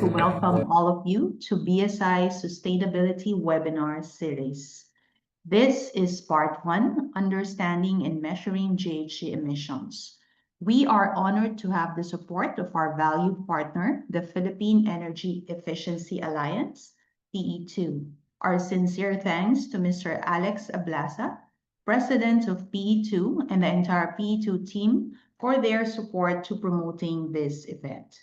to welcome all of you to BSI Sustainability Webinar Series. This is part 1, Understanding and Measuring GHG Emissions. We are honored to have the support of our valued partner, the Philippine Energy Efficiency Alliance, PE2. Our sincere thanks to Mr. Alex Ablasa, President of PE2, and the entire PE2 team for their support to promoting this event.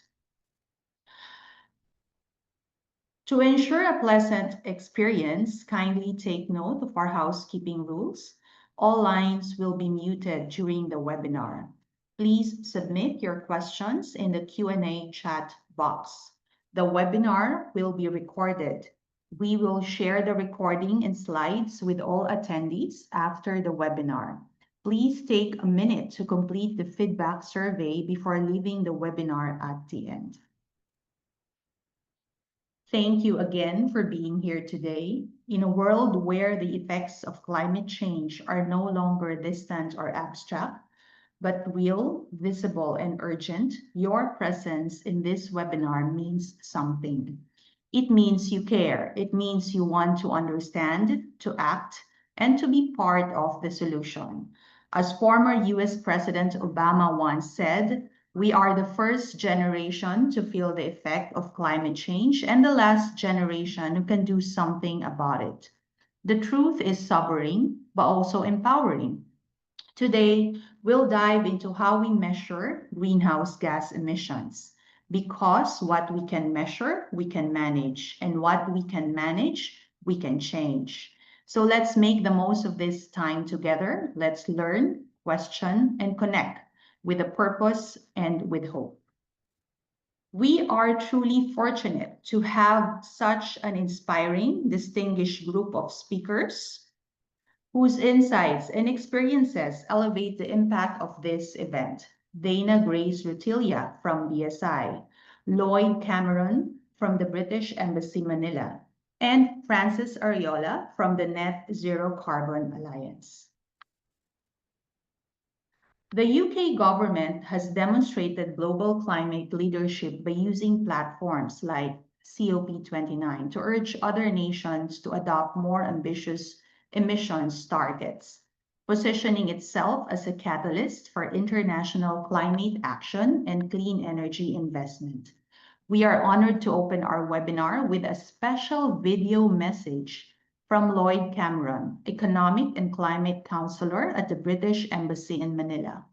To ensure a pleasant experience, kindly take note of our housekeeping rules. All lines will be muted during the webinar. Please submit your questions in the Q&A chat box. The webinar will be recorded. We will share the recording and slides with all attendees after the webinar. Please take a minute to complete the feedback survey before leaving the webinar at the end. Thank you again for being here today. In a world where the effects of climate change are no longer distant or abstract, but real, visible, and urgent, your presence in this webinar means something. It means you care. It means you want to understand, to act, and to be part of the solution. As former US President Obama once said, we are the first generation to feel the effect of climate change and the last generation who can do something about it. The truth is sobering, but also empowering. Today, we'll dive into how we measure greenhouse gas emissions. Because what we can measure, we can manage. And what we can manage, we can change. So let's make the most of this time together. Let's learn, question, and connect with a purpose and with hope. We are truly fortunate to have such an inspiring, distinguished group of speakers whose insights and experiences elevate the impact of this event. Dana Grace Rutilla from BSI, Lloyd Cameron from the British Embassy Manila, and Francis Ariola from the Net Zero Carbon Alliance. The UK government has demonstrated global climate leadership by using platforms like COP29 to urge other nations to adopt more ambitious emissions targets, positioning itself as a catalyst for international climate action and clean energy investment. We are honored to open our webinar with a special video message from Lloyd Cameron, Economic and Climate Counsellor at the British Embassy in Manila.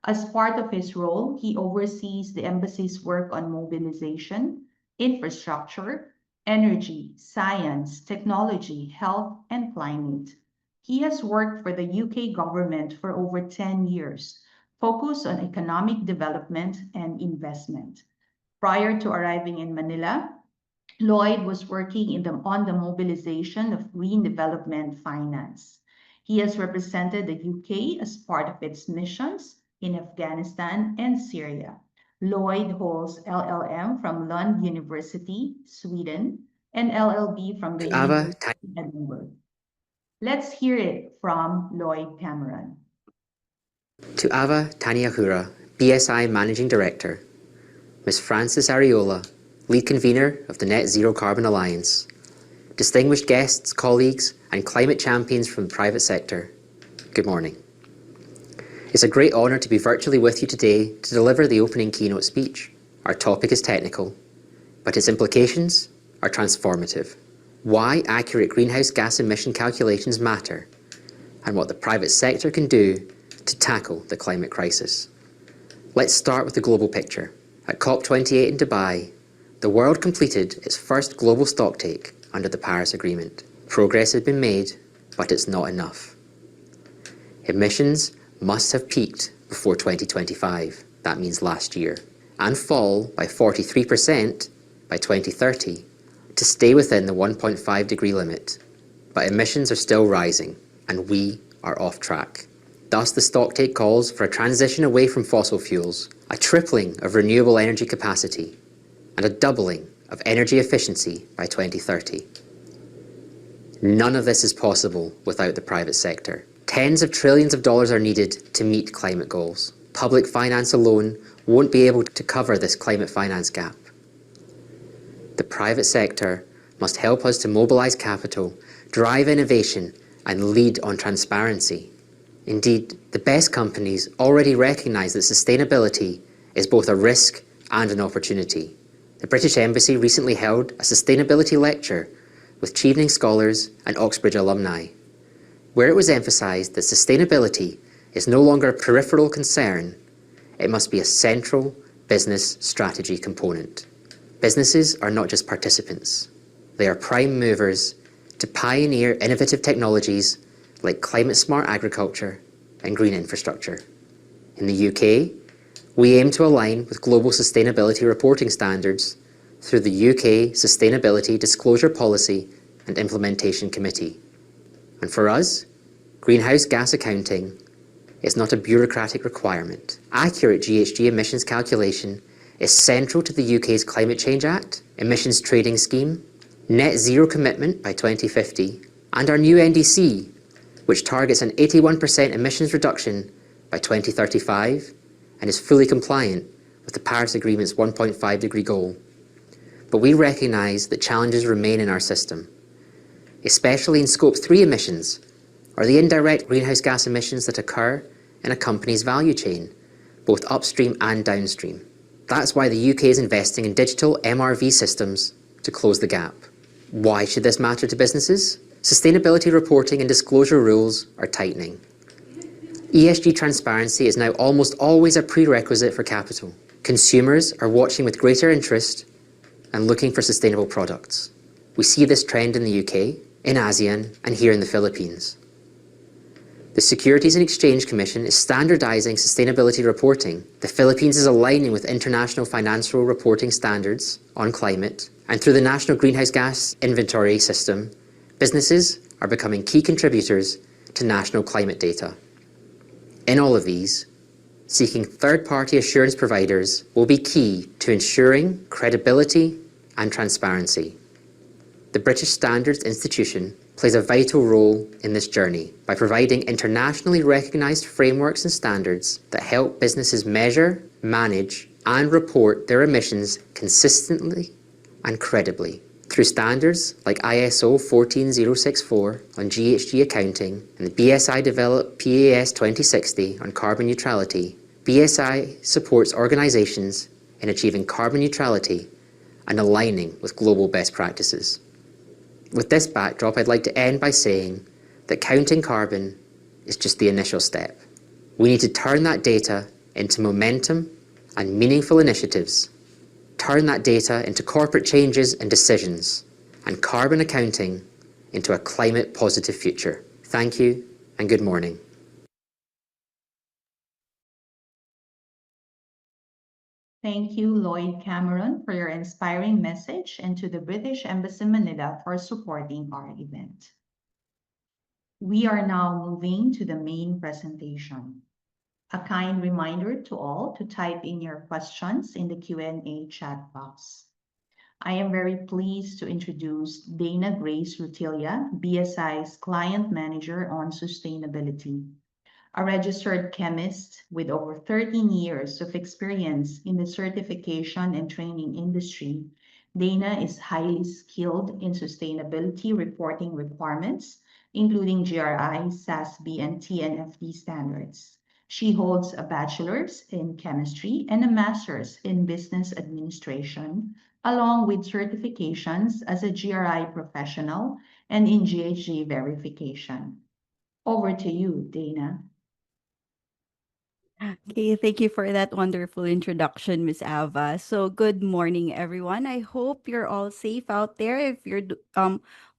As part of his role, he oversees the embassy's work on mobilization, infrastructure, energy, science, technology, health, and climate. He has worked for the UK government for over 10 years, focused on economic development and investment. Prior to arriving in Manila, Lloyd was working on the mobilization of green development finance. He has represented the UK as part of its missions in Afghanistan and Syria. Lloyd holds LLM from Lund University, Sweden, and LLB from the University of Edinburgh. Let's hear it from Lloyd Cameron. To Ava Taniahura, BSI Managing Director, Ms. Francis Ariola, Lead Convener of the Net Zero Carbon Alliance, distinguished guests, colleagues, and climate champions from the private sector, good morning. It's a great honour to be virtually with you today to deliver the opening keynote speech. Our topic is technical, but its implications are transformative. Why accurate greenhouse gas emission calculations matter, and what the private sector can do to tackle the climate crisis. Let's start with the global picture. At COP28 in Dubai, the world completed its first global stocktake under the Paris Agreement. Progress has been made, but it's not enough. Emissions must have peaked before 2025, that means last year, and fall by 43% by 2030 to stay within the 1.5 degree limit. But emissions are still rising, and we are off track. Thus, the stocktake calls for a transition away from fossil fuels, a tripling of renewable energy capacity, and a doubling of energy efficiency by 2030. None of this is possible without the private sector. Tens of trillions of dollars are needed to meet climate goals. Public finance alone won't be able to cover this climate finance gap. The private sector must help us to mobilise capital, drive innovation, and lead on transparency. Indeed, the best companies already recognise that sustainability is both a risk and an opportunity. The British Embassy recently held a sustainability lecture with Chevening scholars and Oxbridge alumni, where it was emphasised that sustainability is no longer a peripheral concern, it must be a central business strategy component. Businesses are not just participants, they are prime movers to pioneer innovative technologies like climate-smart agriculture and green infrastructure. In the UK, we aim to align with global sustainability reporting standards through the UK Sustainability Disclosure Policy and Implementation Committee. And for us, greenhouse gas accounting is not a bureaucratic requirement. Accurate GHG emissions calculation is central to the UK's Climate Change Act, Emissions Trading Scheme, Net Zero Commitment by 2050, and our new NDC, which targets an 81% emissions reduction by 2035 and is fully compliant with the Paris Agreement's 1.5 degree goal. But we recognise that challenges remain in our system, especially in Scope 3 emissions, or the indirect greenhouse gas emissions that occur in a company's value chain, both upstream and downstream. That's why the UK is investing in digital MRV systems to close the gap. Why should this matter to businesses? Sustainability reporting and disclosure rules are tightening. ESG transparency is now almost always a prerequisite for capital. Consumers are watching with greater interest and looking for sustainable products. We see this trend in the UK, in ASEAN, and here in the Philippines. The Securities and Exchange Commission is standardising sustainability reporting. The Philippines is aligning with international financial reporting standards on climate, and through the National Greenhouse Gas Inventory System, businesses are becoming key contributors to national climate data. In all of these, seeking third-party assurance providers will be key to ensuring credibility and transparency. The British Standards Institution plays a vital role in this journey by providing internationally recognised frameworks and standards that help businesses measure, manage, and report their emissions consistently and credibly. Through standards like ISO 14064 on GHG accounting and the BSI developed PAS 2060 on carbon neutrality, BSI supports organisations in achieving carbon neutrality and aligning with global best practices. With this backdrop, I'd like to end by saying that counting carbon is just the initial step. We need to turn that data into momentum and meaningful initiatives, turn that data into corporate changes and decisions, and carbon accounting into a climate-positive future. Thank you and good morning. Thank you, Lloyd Cameron, for your inspiring message, and to the British Embassy Manila for supporting our event. We are now moving to the main presentation. A kind reminder to all to type in your questions in the Q&A chat box. I am very pleased to introduce Dana Grace Rutilla, BSI's Client Manager on Sustainability. A registered chemist with over 13 years of experience in the certification and training industry, Dana is highly skilled in sustainability reporting requirements, including GRI, SASB, and TNFD standards. She holds a bachelor's in chemistry and a master's in business administration, along with certifications as a GRI professional and in GHG verification. Over to you, Dana. Okay, thank you for that wonderful introduction, Miss Ava. So, good morning, everyone. I hope you're all safe out there. If you're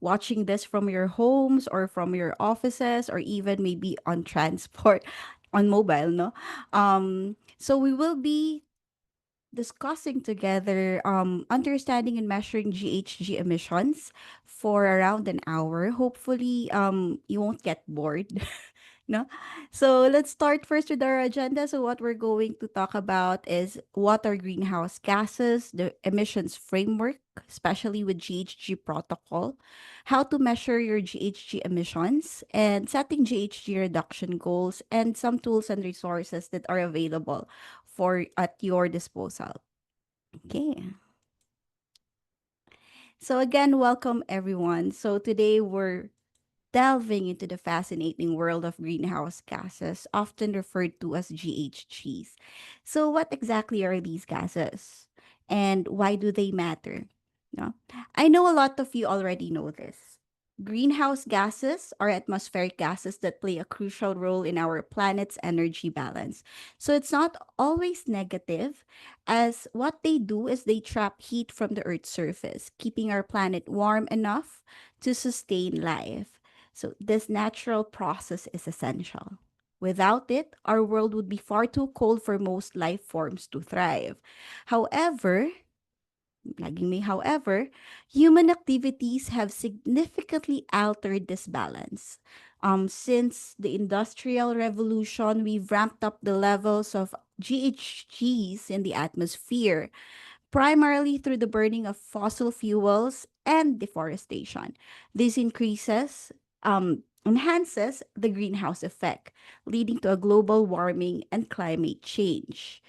watching this from your homes or from your offices or even maybe on transport, on mobile, no. So we will be discussing together understanding and measuring GHG emissions for around an hour. Hopefully, you won't get bored. No? So let's start first with our agenda. So what we're going to talk about is what are greenhouse gases, the emissions framework, especially with GHG protocol, how to measure your GHG emissions, and setting GHG reduction goals, and some tools and resources that are available for at your disposal. Okay. So, again, welcome everyone. So, today we're delving into the fascinating world of greenhouse gases, often referred to as GHGs. So, what exactly are these gases and why do they matter? No? I know a lot of you already know this. Greenhouse gases are atmospheric gases that play a crucial role in our planet's energy balance. So it's not always negative, as what they do is they trap heat from the Earth's surface, keeping our planet warm enough to sustain life. So, this natural process is essential. Without it, our world would be far too cold for most life forms to thrive. However, human activities have significantly altered this balance. Since the Industrial Revolution, we've ramped up the levels of GHGs in the atmosphere primarily through the burning of fossil fuels and deforestation. This enhances the greenhouse effect, leading to a global warming and climate change.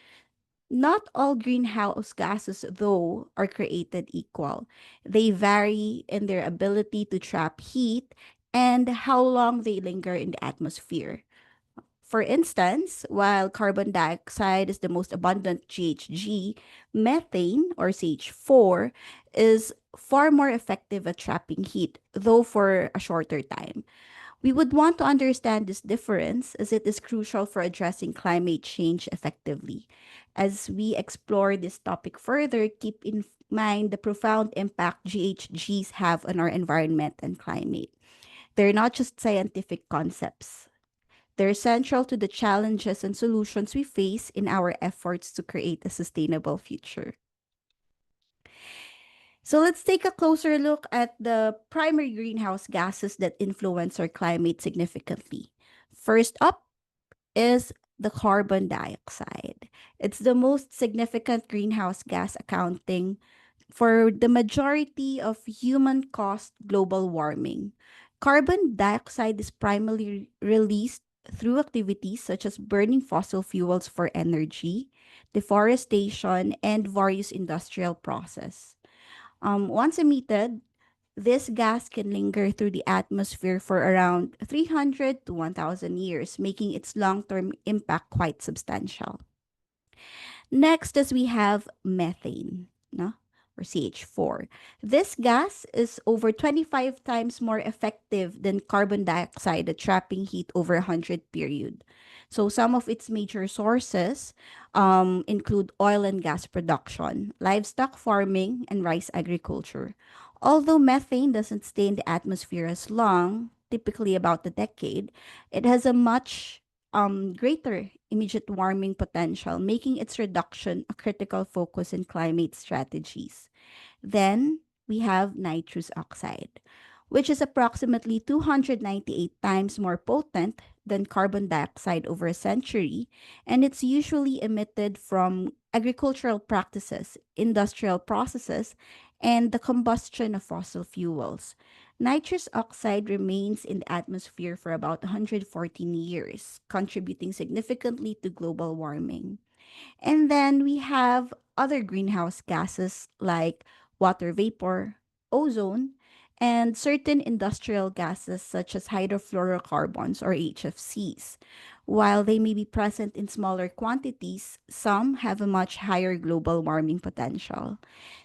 Not all greenhouse gases, though, are created equal. They vary in their ability to trap heat and how long they linger in the atmosphere. For instance, while carbon dioxide is the most abundant GHG, methane, or CH4, is far more effective at trapping heat, though for a shorter time. We would want to understand this difference as it is crucial for addressing climate change effectively. As we explore this topic further, keep in mind the profound impact GHGs have on our environment and climate. They're not just scientific concepts. They're central to the challenges and solutions we face in our efforts to create a sustainable future. So let's take a closer look at the primary greenhouse gases that influence our climate significantly. First up is the carbon dioxide. It's the most significant greenhouse gas, accounting for the majority of human caused global warming. Carbon dioxide is primarily released through activities such as burning fossil fuels for energy, deforestation, and various industrial processes. Once emitted, this gas can linger through the atmosphere for around 300 to 1,000 years, making its long term impact quite substantial. Next is we have methane, no? Or CH4. This gas is over 25 times more effective than carbon dioxide at trapping heat over a 100 period. So some of its major sources include oil and gas production, livestock farming, and rice agriculture. Although methane doesn't stay in the atmosphere as long, typically about a decade, it has a much greater immediate warming potential, making its reduction a critical focus in climate strategies. Then we have nitrous oxide, which is approximately 298 times more potent than carbon dioxide over a century, and it's usually emitted from agricultural practices, industrial processes, and the combustion of fossil fuels. Nitrous oxide remains in the atmosphere for about 114 years, contributing significantly to global warming. And then we have other greenhouse gases like water vapor, ozone, and certain industrial gases such as hydrofluorocarbons or HFCs. While they may be present in smaller quantities, some have a much higher global warming potential.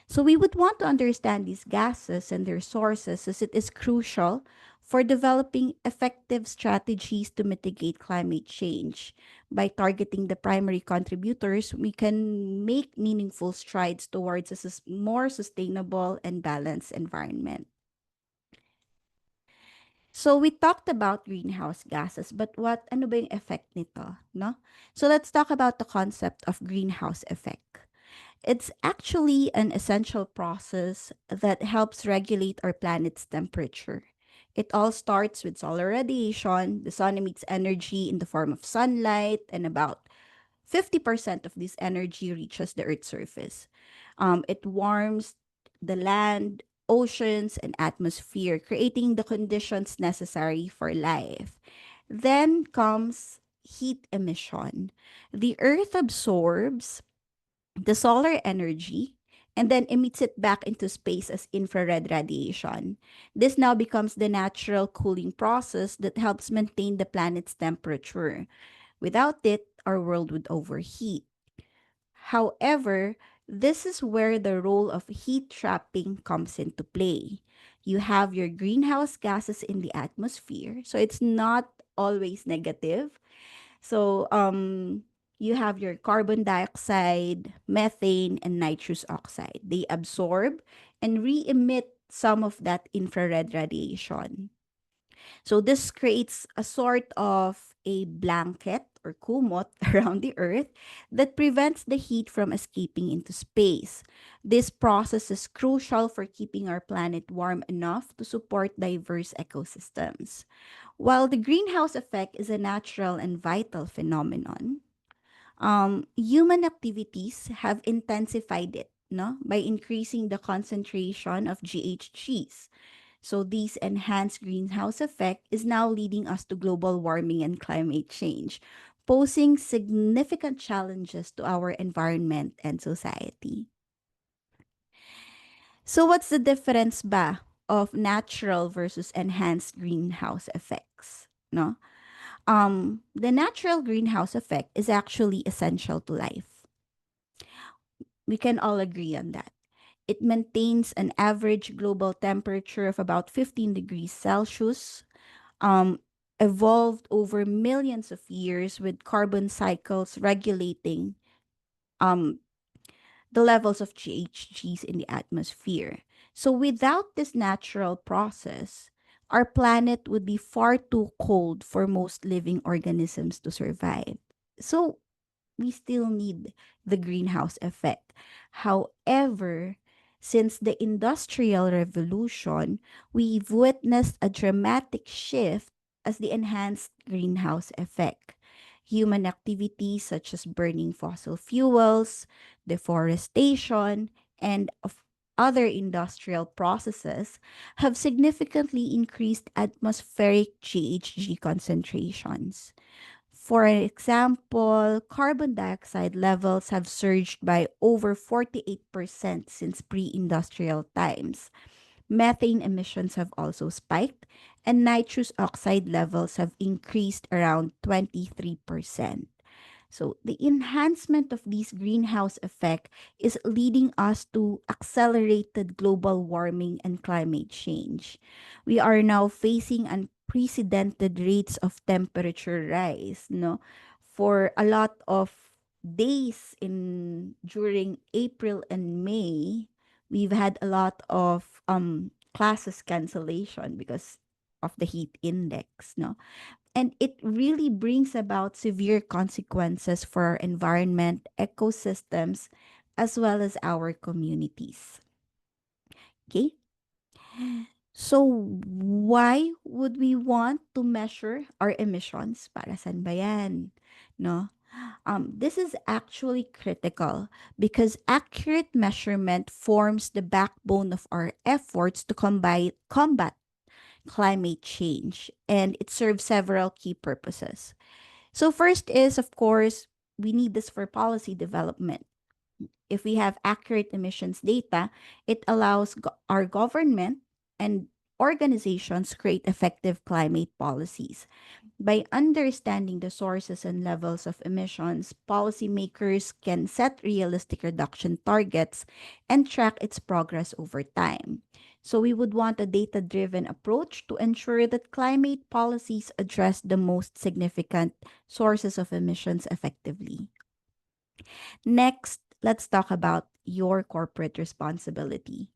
So we would want to understand these gases and their sources as it is crucial for developing effective strategies to mitigate climate change. By targeting the primary contributors, we can make meaningful strides towards a more sustainable and balanced environment. So we talked about greenhouse gases, but ano ba yung effect nito, no? So let's talk about the concept of greenhouse effect. It's actually an essential process that helps regulate our planet's temperature. It all starts with solar radiation. The sun emits energy in the form of sunlight, and about 50% of this energy reaches the Earth's surface. It warms the land, oceans, and atmosphere, creating the conditions necessary for life. Then comes heat emission. The Earth absorbs the solar energy and then emits it back into space as infrared radiation. This now becomes the natural cooling process that helps maintain the planet's temperature. Without it, our world would overheat. However, this is where the role of heat trapping comes into play. You have your greenhouse gases in the atmosphere, so it's not always negative. So, you have your carbon dioxide, methane, and nitrous oxide. They absorb and re emit some of that infrared radiation. So this creates a sort of a blanket or kumot around the earth that prevents the heat from escaping into space. This process is crucial for keeping our planet warm enough to support diverse ecosystems. While the greenhouse effect is a natural and vital phenomenon, human activities have intensified it, no, by increasing the concentration of GHGs. So this enhanced greenhouse effect is now leading us to global warming and climate change, posing significant challenges to our environment and society. So what's the difference ba of natural versus enhanced greenhouse effects? No? The natural greenhouse effect is actually essential to life. We can all agree on that. It maintains an average global temperature of about 15 degrees Celsius, um, evolved over millions of years with carbon cycles regulating um, the levels of GHGs in the atmosphere. So, without this natural process, our planet would be far too cold for most living organisms to survive. So, we still need the greenhouse effect. However, since the Industrial Revolution, we've witnessed a dramatic shift as the enhanced greenhouse effect. Human activities such as burning fossil fuels, deforestation, and of other industrial processes have significantly increased atmospheric GHG concentrations. For example, carbon dioxide levels have surged by over 48% since pre industrial times. Methane emissions have also spiked, and nitrous oxide levels have increased around 23%. So the enhancement of this greenhouse effect is leading us to accelerated global warming and climate change. We are now facing unprecedented rates of temperature rise, no? For a lot of days in during April and May, we've had a lot of classes cancellation because of the heat index, no? And it really brings about severe consequences for our environment, ecosystems, as well as our communities. Okay? So, why would we want to measure our emissions? Para saan ba yan? No? This is actually critical because accurate measurement forms the backbone of our efforts to combat climate change, and it serves several key purposes. So, first is, of course, we need this for policy development. If we have accurate emissions data, it allows our government and organizations create effective climate policies. By understanding the sources and levels of emissions, policymakers can set realistic reduction targets and track its progress over time. So, we would want a data driven approach to ensure that climate policies address the most significant sources of emissions effectively. Next, let's talk about your corporate responsibility.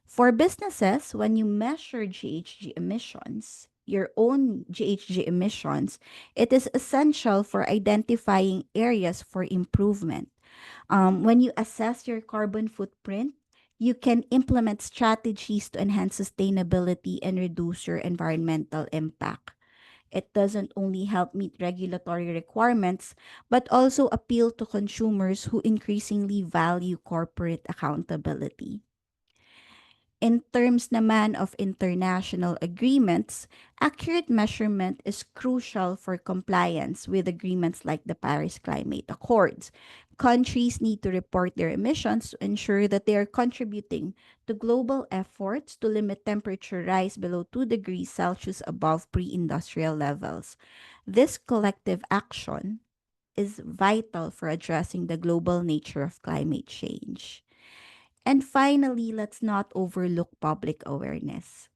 For businesses, when you measure GHG emissions, your own GHG emissions, it is essential for identifying areas for improvement. When you assess your carbon footprint, you can implement strategies to enhance sustainability and reduce your environmental impact. It doesn't only help meet regulatory requirements, but also appeal to consumers who increasingly value corporate accountability. In terms naman of international agreements, accurate measurement is crucial for compliance with agreements like the Paris Climate Accords. Countries need to report their emissions to ensure that they are contributing to global efforts to limit temperature rise below 2 degrees Celsius above pre-industrial levels. This collective action is vital for addressing the global nature of climate change. And finally, let's not overlook public awareness.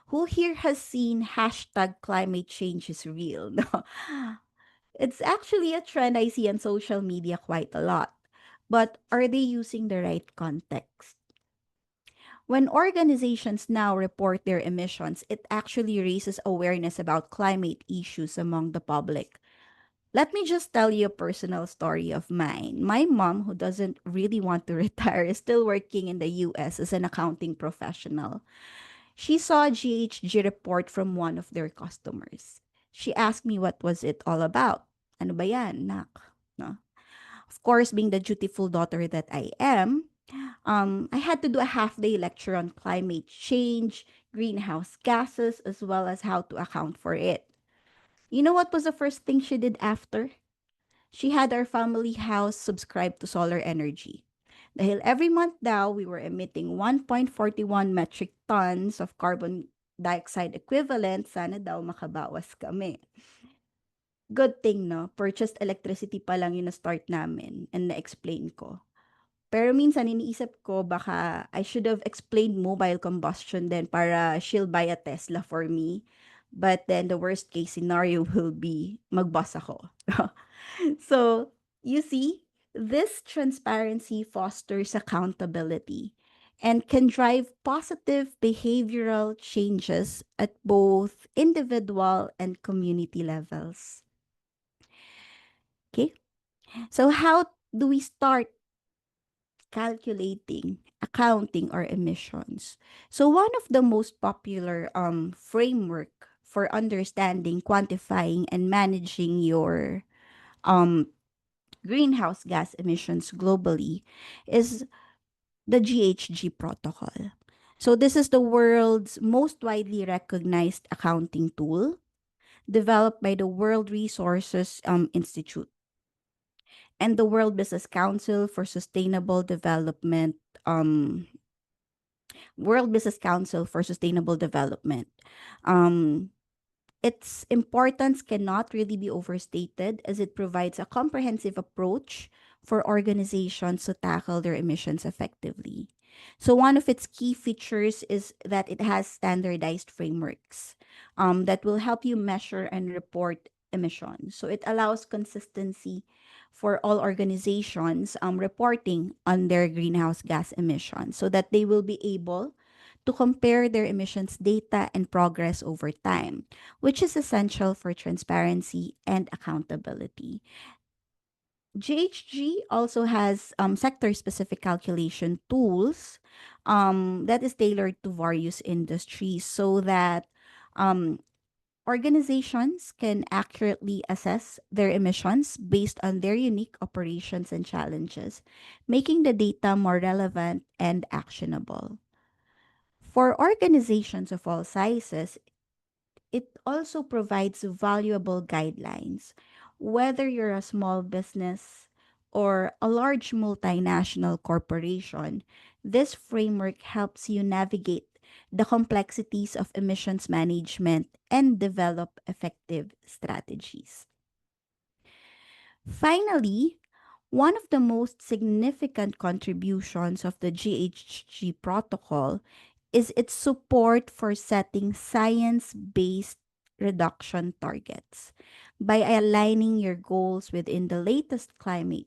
Who here has seen hashtag climate change is real? No. It's actually a trend I see on social media quite a lot. But are they using the right context? When organizations now report their emissions, it actually raises awareness about climate issues among the public. Let me just tell you a personal story of mine. My mom, who doesn't really want to retire, is still working in the US as an accounting professional. She saw a GHG report from one of their customers. She asked me what was it all about. Ano ba yan, nak? No? Of course, being the dutiful daughter that I am, I had to do a half-day lecture on climate change, greenhouse gases, as well as how to account for it. You know what was the first thing she did after? She had our family house subscribe to solar energy. Dahil every month daw, we were emitting 1.41 metric tons of carbon dioxide equivalent, sana daw makabawas kami. Good thing, no? Purchased electricity pa lang yung na-start namin and na-explain ko. Pero minsan iniisip ko baka I should have explained mobile combustion then para she'll buy a Tesla for me. But then the worst case scenario will be magbasa ako. So, you see, this transparency fosters accountability and can drive positive behavioral changes at both individual and community levels. Okay? So, how do we start calculating, accounting our emissions? So, one of the most popular framework for understanding, quantifying, and managing your um, greenhouse gas emissions globally is the GHG protocol. So this is the world's most widely recognized accounting tool developed by the World Resources Institute and the World Business Council for Sustainable Development. World Business Council for Sustainable Development. Um, Its importance cannot really be overstated as it provides a comprehensive approach for organizations to tackle their emissions effectively. So, one of its key features is that it has standardized frameworks that will help you measure and report emissions. So, it allows consistency for all organizations reporting on their greenhouse gas emissions so that they will be able to compare their emissions data and progress over time, which is essential for transparency and accountability. GHG also has sector specific calculation tools that is tailored to various industries so that um, organizations can accurately assess their emissions based on their unique operations and challenges, making the data more relevant and actionable. For organizations of all sizes, it also provides valuable guidelines. Whether you're a small business or a large multinational corporation, this framework helps you navigate the complexities of emissions management and develop effective strategies. Finally, one of the most significant contributions of the GHG protocol is its support for setting science-based reduction targets. By aligning your goals with the latest climate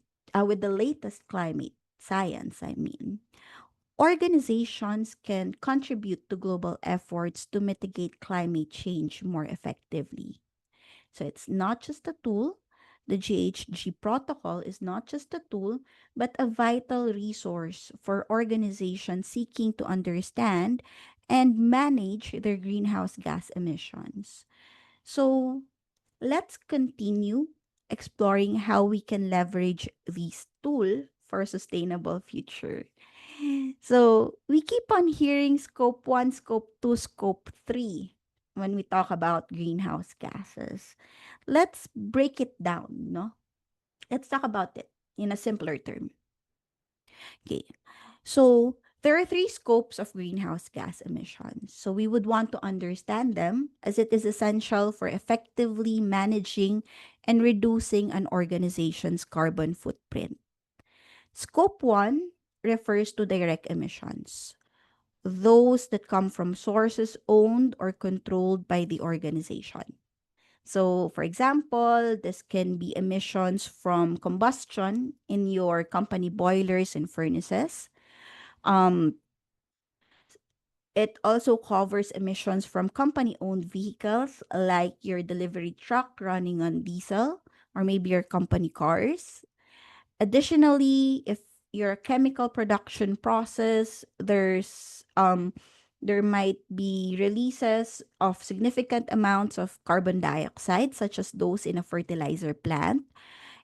science, I mean, organizations can contribute to global efforts to mitigate climate change more effectively. So it's not just a tool. The GHG protocol is not just a tool, but a vital resource for organizations seeking to understand and manage their greenhouse gas emissions. So let's continue exploring how we can leverage these tools for a sustainable future. So we keep on hearing scope 1, scope 2, scope 3 when we talk about greenhouse gases. Let's break it down, no? Let's talk about it. in a simpler term. Okay. So there are three scopes of greenhouse gas emissions. So we would want to understand them as it is essential for effectively managing and reducing an organization's carbon footprint. Scope 1 refers to direct emissions, those that come from sources owned or controlled by the organization. So, for example, this can be emissions from combustion in your company boilers and furnaces. Um, it also covers emissions from company owned vehicles like your delivery truck running on diesel or maybe your company cars. Additionally, if your chemical production process, there might be releases of significant amounts of carbon dioxide, such as those in a fertilizer plant.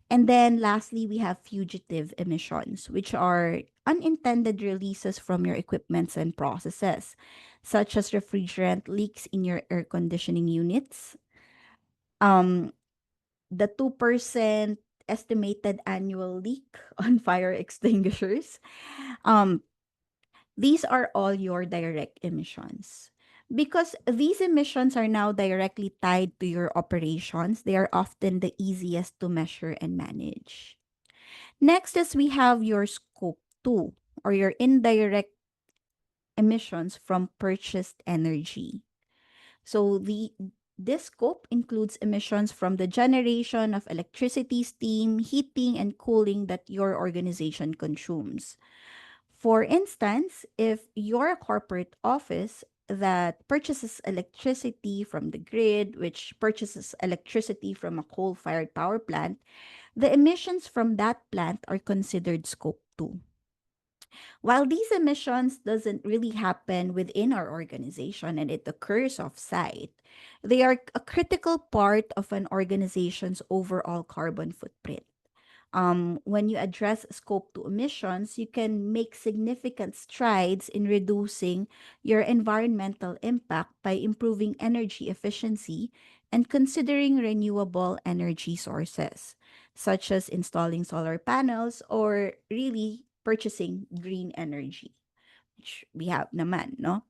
And then lastly, we have fugitive emissions, which are unintended releases from your equipments and processes, such as refrigerant leaks in your air conditioning units. Um, the 2% estimated annual leak on fire extinguishers. Um, these are all your direct emissions. Because these emissions are now directly tied to your operations, they are often the easiest to measure and manage. Next is we have your scope 2 or your indirect emissions from purchased energy. So this scope includes emissions from the generation of electricity, steam, heating, and cooling that your organization consumes. For instance, if you're a corporate office that purchases electricity from the grid, which purchases electricity from a coal fired power plant, the emissions from that plant are considered scope 2. While these emissions doesn't really happen within our organization and it occurs off-site, they are a critical part of an organization's overall carbon footprint. When you address scope 2 emissions, you can make significant strides in reducing your environmental impact by improving energy efficiency and considering renewable energy sources, such as installing solar panels or really purchasing green energy, which we have naman, no?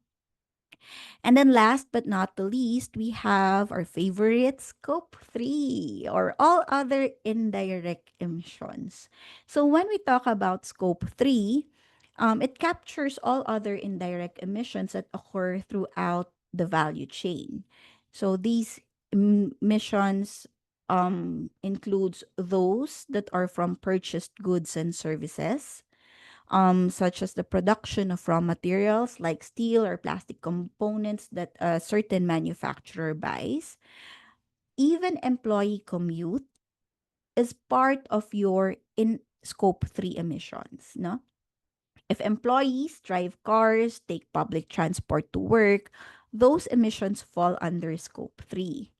And then last but not the least, we have our favorite scope 3 or all other indirect emissions. So when we talk about scope 3, it captures all other indirect emissions that occur throughout the value chain. So these emissions includes those that are from purchased goods and services, such as the production of raw materials like steel or plastic components that a certain manufacturer buys. Even employee commute is part of your in scope 3 emissions, no? If employees drive cars, take public transport to work, those emissions fall under scope 3.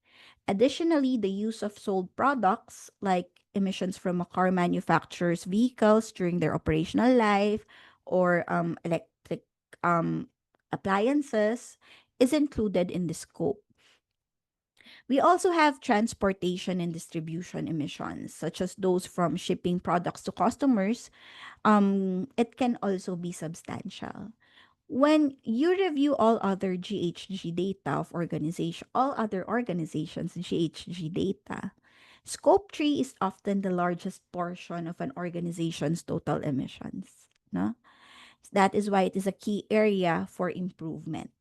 Additionally, the use of sold products like emissions from a car manufacturer's vehicles during their operational life or electric um, appliances is included in the scope. We also have transportation and distribution emissions, such as those from shipping products to customers. It can also be substantial. When you review all other GHG data of organization, all other organizations' GHG data, scope 3 is often the largest portion of an organization's total emissions. No? That is why it is a key area for improvement.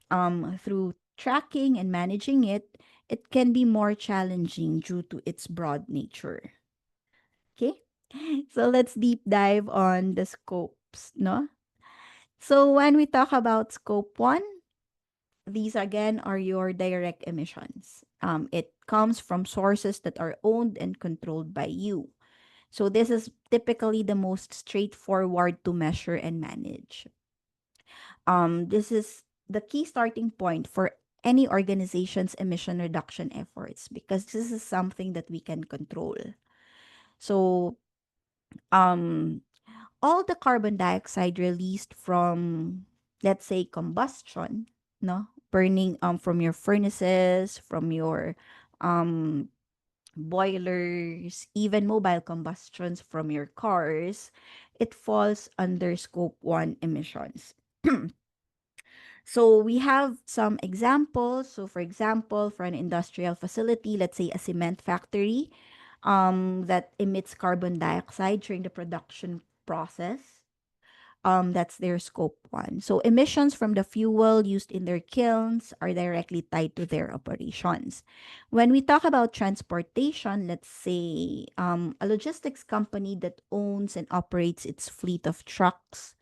Through tracking and managing it, it can be more challenging due to its broad nature. Okay? So let's deep dive on the scopes, no? So when we talk about scope 1, these again are your direct emissions. It comes from sources that are owned and controlled by you. So this is typically the most straightforward to measure and manage. This is the key starting point for any organization's emission reduction efforts because this is something that we can control. So um, all the carbon dioxide released from, let's say, combustion, no, burning from your furnaces, from your um boilers, even mobile combustions from your cars, it falls under scope 1 emissions. So we have some examples. So for example, for an industrial facility, let's say a cement factory, that emits carbon dioxide during the production process, that's their scope 1. So emissions from the fuel used in their kilns are directly tied to their operations. When we talk about transportation, let's say a logistics company that owns and operates its fleet of trucks,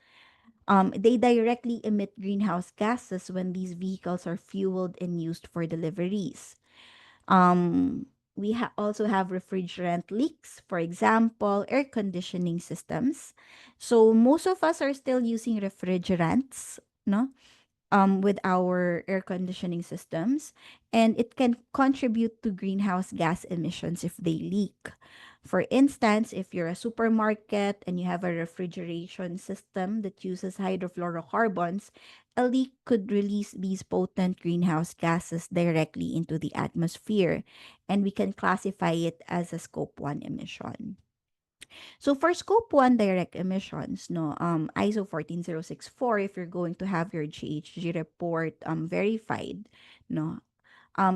they directly emit greenhouse gases when these vehicles are fueled and used for deliveries. Also have refrigerant leaks, for example, air conditioning systems. So most of us are still using refrigerants, no? With our air conditioning systems, and it can contribute to greenhouse gas emissions if they leak. For instance, if you're a supermarket and you have a refrigeration system that uses hydrofluorocarbons, a leak could release these potent greenhouse gases directly into the atmosphere, and we can classify it as a scope 1 emission. So for scope 1 direct emissions, no, ISO 14064, if you're going to have your GHG report verified, no,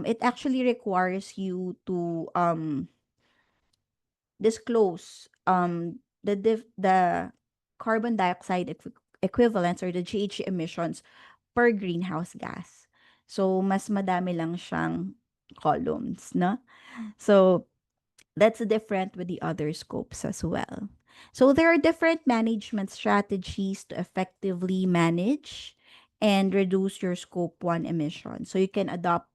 it actually requires you to disclose the carbon dioxide equivalents or the GHG emissions per greenhouse gas. So mas madami lang siyang columns, no? So that's different with the other scopes as well. So there are different management strategies to effectively manage and reduce your scope 1 emissions. So you can adopt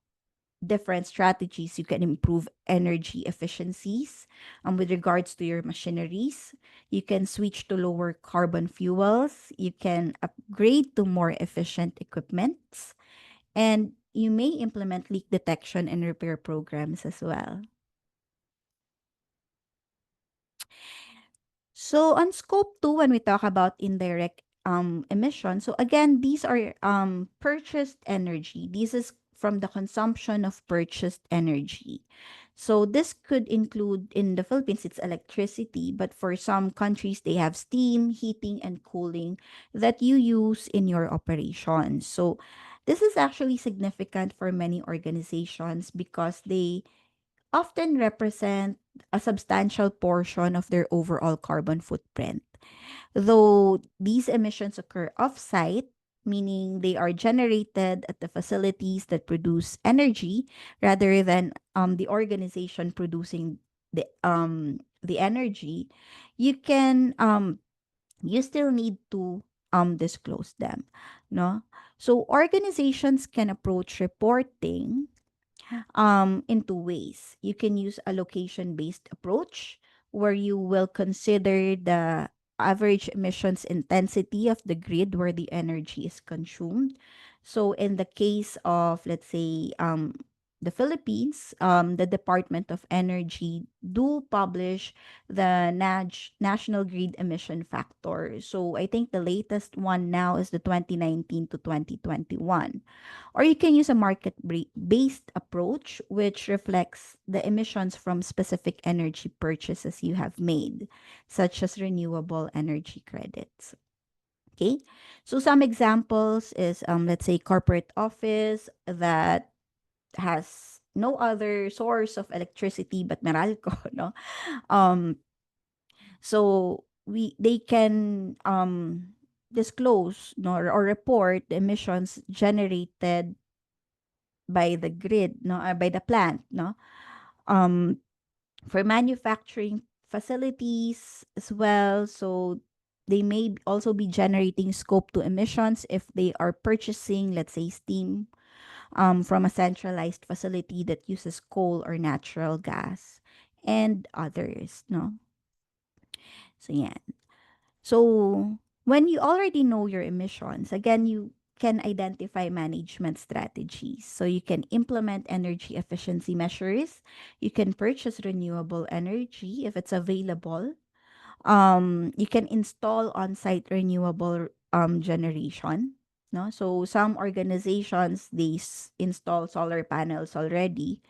different strategies. You can improve energy efficiencies with regards to your machineries. You can switch to lower carbon fuels. You can upgrade to more efficient equipments. And you may implement leak detection and repair programs as well. So on scope 2, when we talk about indirect emissions, so again, these are purchased energy. This is from the consumption of purchased energy. So this could include, in the Philippines, it's electricity, but for some countries, they have steam, heating, and cooling that you use in your operations. So this is actually significant for many organizations because they often represent a substantial portion of their overall carbon footprint. Though these emissions occur off-site, meaning they are generated at the facilities that produce energy rather than the organization producing the energy, you can you still need to disclose them, no? So organizations can approach reporting in two ways. You can use a location-based approach where you will consider the average emissions intensity of the grid where the energy is consumed. So in the case of, let's say, the Philippines, the Department of Energy do publish the National Grid Emission Factor. So I think the latest one now is the 2019 to 2021. Or you can use a market-based approach, which reflects the emissions from specific energy purchases you have made, such as renewable energy credits. Okay, so some examples is, let's say, corporate office that has no other source of electricity but Meralco, no? Um, so they can disclose, no, or report the emissions generated by the grid, no, by the plant, no, um for manufacturing facilities as well. So they may also be generating scope 2 emissions if they are purchasing, let's say, steam from a centralized facility that uses coal or natural gas and others, no. So yeah. So, when you already know your emissions, again, you can identify management strategies. So, you can implement energy efficiency measures. You can purchase renewable energy if it's available. You can install on-site renewable generation. No, so some organizations they install solar panels already.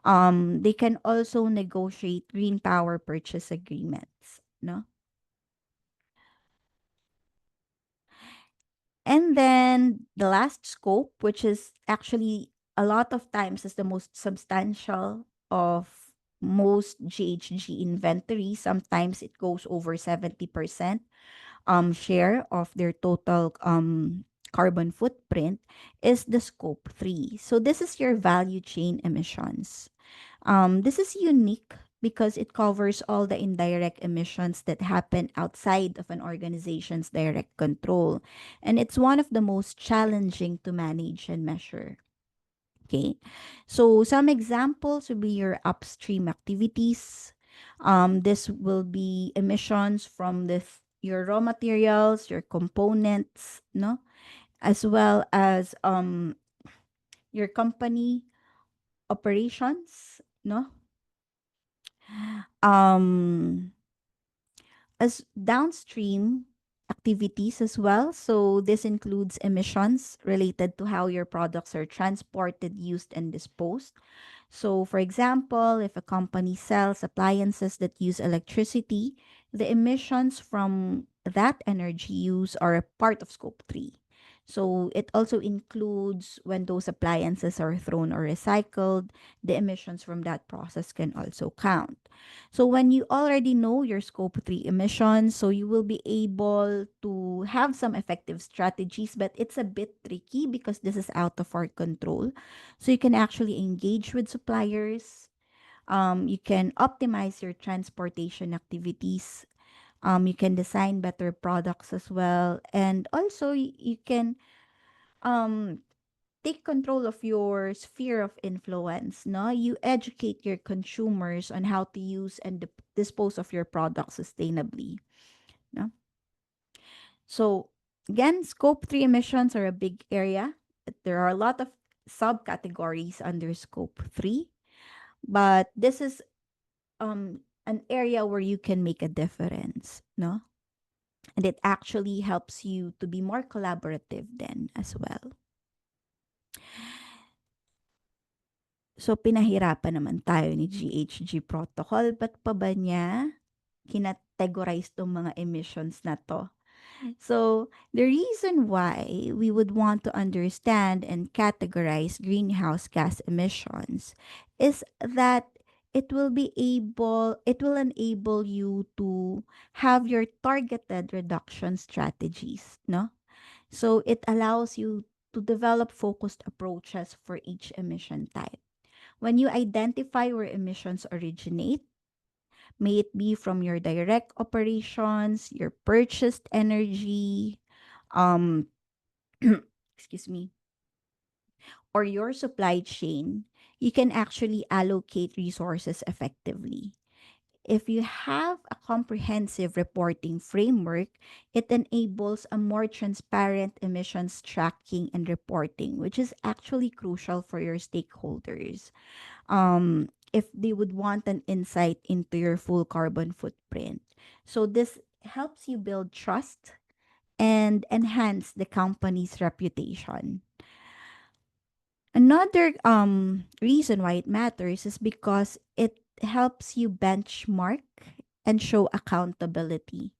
They can also negotiate green power purchase agreements, no? And then the last scope, which is actually a lot of times is the most substantial of most GHG inventory. Sometimes it goes over 70% share of their total carbon footprint, is the scope 3. So this is your value chain emissions. This is unique because it covers all the indirect emissions that happen outside of an organization's direct control. And it's one of the most challenging to manage and measure. Okay. So some examples will be your upstream activities. This will be emissions from your raw materials, your components, no? As well as your company operations, no? Um, as downstream activities as well. So this includes emissions related to how your products are transported, used, and disposed. So, for example, if a company sells appliances that use electricity, the emissions from that energy use are a part of scope 3. So, it also includes when those appliances are thrown or recycled, the emissions from that process can also count. So, when you already know your scope 3 emissions, so you will be able to have some effective strategies, but it's a bit tricky because this is out of our control. So you can actually engage with suppliers. You can optimize your transportation activities. You can design better products as well. And also, you can um, take control of your sphere of influence. No, you educate your consumers on how to use and dispose of your products sustainably. No? So again, scope 3 emissions are a big area. There are a lot of subcategories under scope 3, but this is an area where you can make a difference, no? And it actually helps you to be more collaborative then as well. So pinahirapan naman tayo ni GHG protocol. Ba't pa ba niya kinategorize tong mga emissions na to? So, the reason why we would want to understand and categorize greenhouse gas emissions is that it will enable you to have your targeted reduction strategies, no? So, it allows you to develop focused approaches for each emission type. When you identify where emissions originate, may it be from your direct operations, your purchased energy, um, excuse me, or your supply chain, you can actually allocate resources effectively. If you have a comprehensive reporting framework, it enables a more transparent emissions tracking and reporting, which is actually crucial for your stakeholders. If they would want an insight into your full carbon footprint. So this helps you build trust and enhance the company's reputation. Another reason why it matters is because it helps you benchmark and show accountability.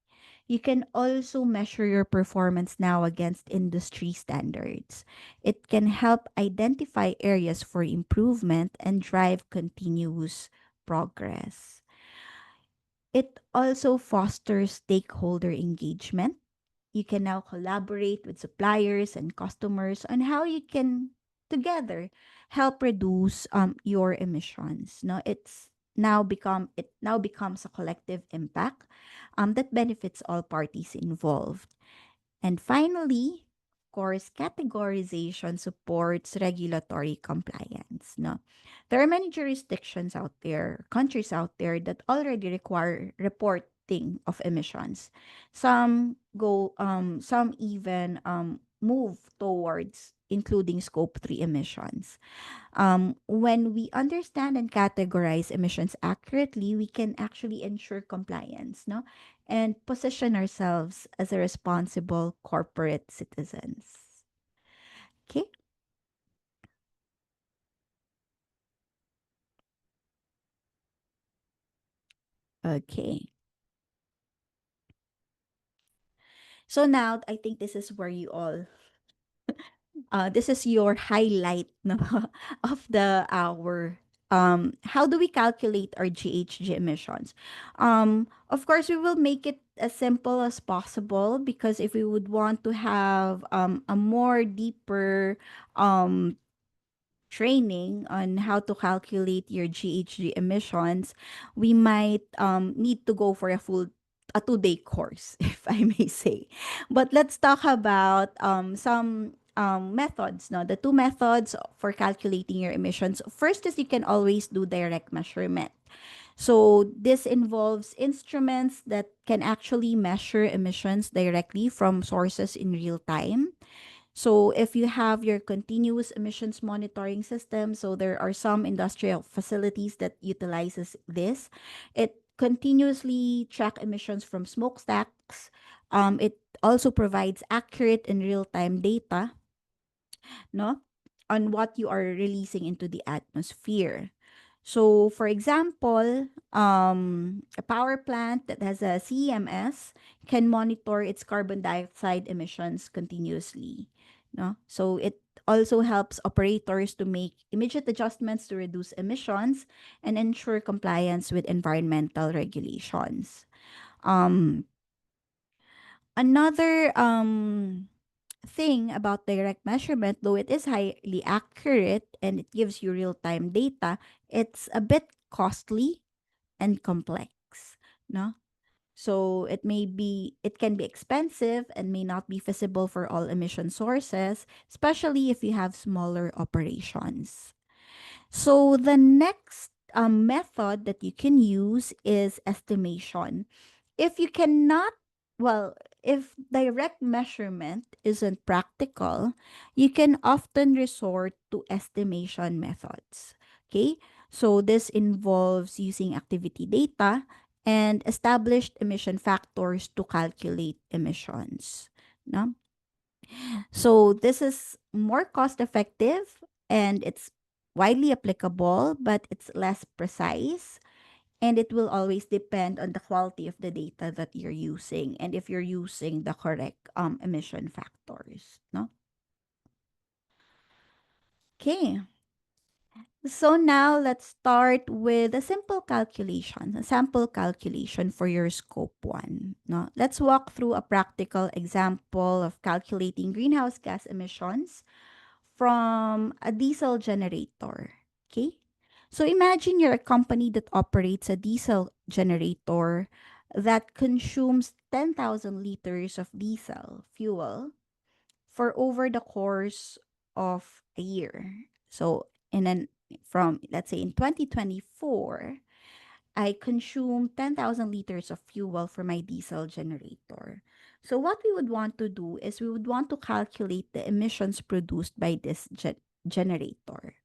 You can also measure your performance now against industry standards. It can help identify areas for improvement and drive continuous progress. It also fosters stakeholder engagement. You can now collaborate with suppliers and customers on how you can together help reduce your emissions. No, it now becomes a collective impact that benefits all parties involved. And finally, of course, categorization supports regulatory compliance. No, there are many jurisdictions out there, countries out there that already require reporting of emissions. Some even move towards including scope 3 emissions. When we understand and categorize emissions accurately, we can actually ensure compliance, no? And position ourselves as a responsible corporate citizens. Okay. Okay. So now I think this is where you all this is your highlight no, of the hour. How do we calculate our GHG emissions? Of course, we will make it as simple as possible, because if we would want to have a more deeper um, training on how to calculate your GHG emissions, we might need to go for a 2-day course, if I may say. But let's talk about some methods. No, the two methods for calculating your emissions. First is you can always do direct measurement. So this involves instruments that can actually measure emissions directly from sources in real time. So if you have your continuous emissions monitoring system, so there are some industrial facilities that utilizes this. It continuously track emissions from smokestacks. It also provides accurate and real-time data, no, on what you are releasing into the atmosphere. So, for example, a power plant that has a CEMS can monitor its carbon dioxide emissions continuously. No? So, it also helps operators to make immediate adjustments to reduce emissions and ensure compliance with environmental regulations. Um, Another thing about direct measurement, though it is highly accurate and it gives you real time data, it's a bit costly and complex. No? So it can be expensive and may not be feasible for all emission sources, especially if you have smaller operations. So the next method that you can use is estimation. If you cannot, well, if direct measurement isn't practical, you can often resort to estimation methods. Okay, so this involves using activity data and established emission factors to calculate emissions. No? So this is more cost effective and it's widely applicable, but it's less precise. And it will always depend on the quality of the data that you're using and if you're using the correct emission factors. No? Okay. So now let's start with a simple calculation, a sample calculation for your scope 1. No? Let's walk through a practical example of calculating greenhouse gas emissions from a diesel generator. Okay? So imagine you're a company that operates a diesel generator that consumes 10,000 liters of diesel fuel for over the course of a year. So from let's say in 2024, I consume 10,000 liters of fuel for my diesel generator. So what we would want to do is we would want to calculate the emissions produced by this generator.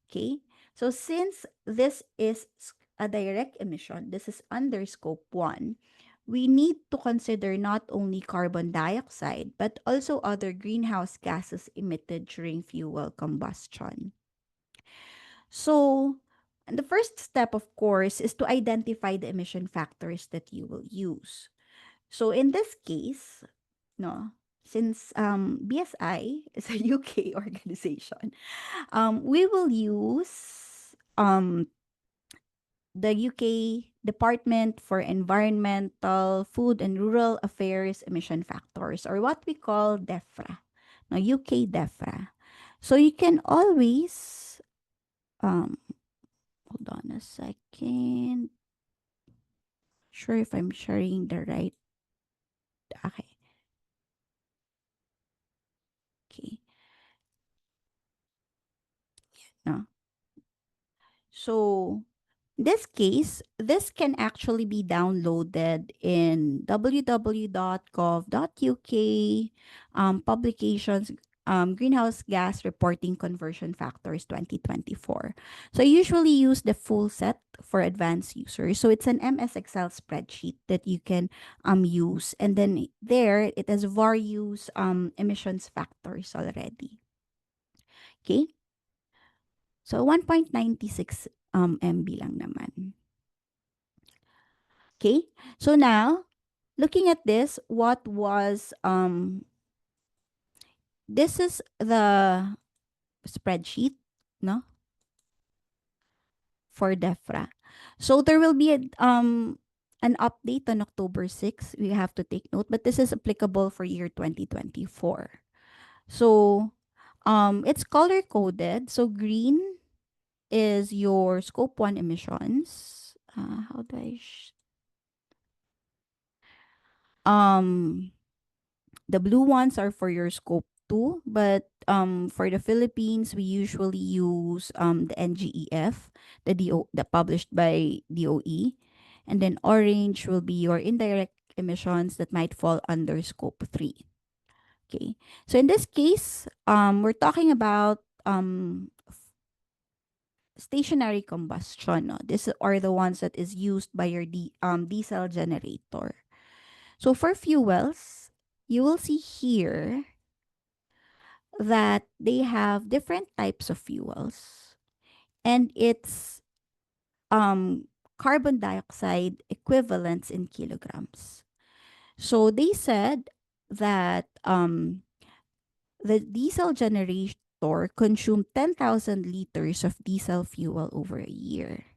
Okay? So since this is a direct emission, this is under scope 1, we need to consider not only carbon dioxide but also other greenhouse gases emitted during fuel combustion. So, the first step, of course, is to identify the emission factors that you will use. So, in this case, no, since BSI is a UK organization, we will use the UK Department for Environmental, Food and Rural Affairs emission factors, or what we call DEFRA. Now, UK DEFRA. So you can always hold on a second. Sure if I'm sharing the right. Okay. Okay. No. So this case, this can actually be downloaded in www.gov.uk publications Greenhouse Gas Reporting Conversion Factors 2024. So I usually use the full set for advanced users. So it's an MS Excel spreadsheet that you can use. And then there, it has various emissions factors already. Okay? So 1.96 MB lang naman. Okay, so now looking at this, what was this is the spreadsheet, no, for DEFRA. So there will be an update on October 6th. We have to take note, but this is applicable for year 2024. So it's color coded. So green is your scope 1 emissions. How do I um the blue ones are for your scope 2, but for the Philippines we usually use the NGEF, the published by DOE, and then orange will be your indirect emissions that might fall under scope 3. Okay. So in this case, we're talking about stationary combustion. No? These are the ones that is used by your diesel generator. So for fuels, you will see here that they have different types of fuels, and it's carbon dioxide equivalents in kilograms. So they said that the diesel generator consumed 10,000 liters of diesel fuel over a year.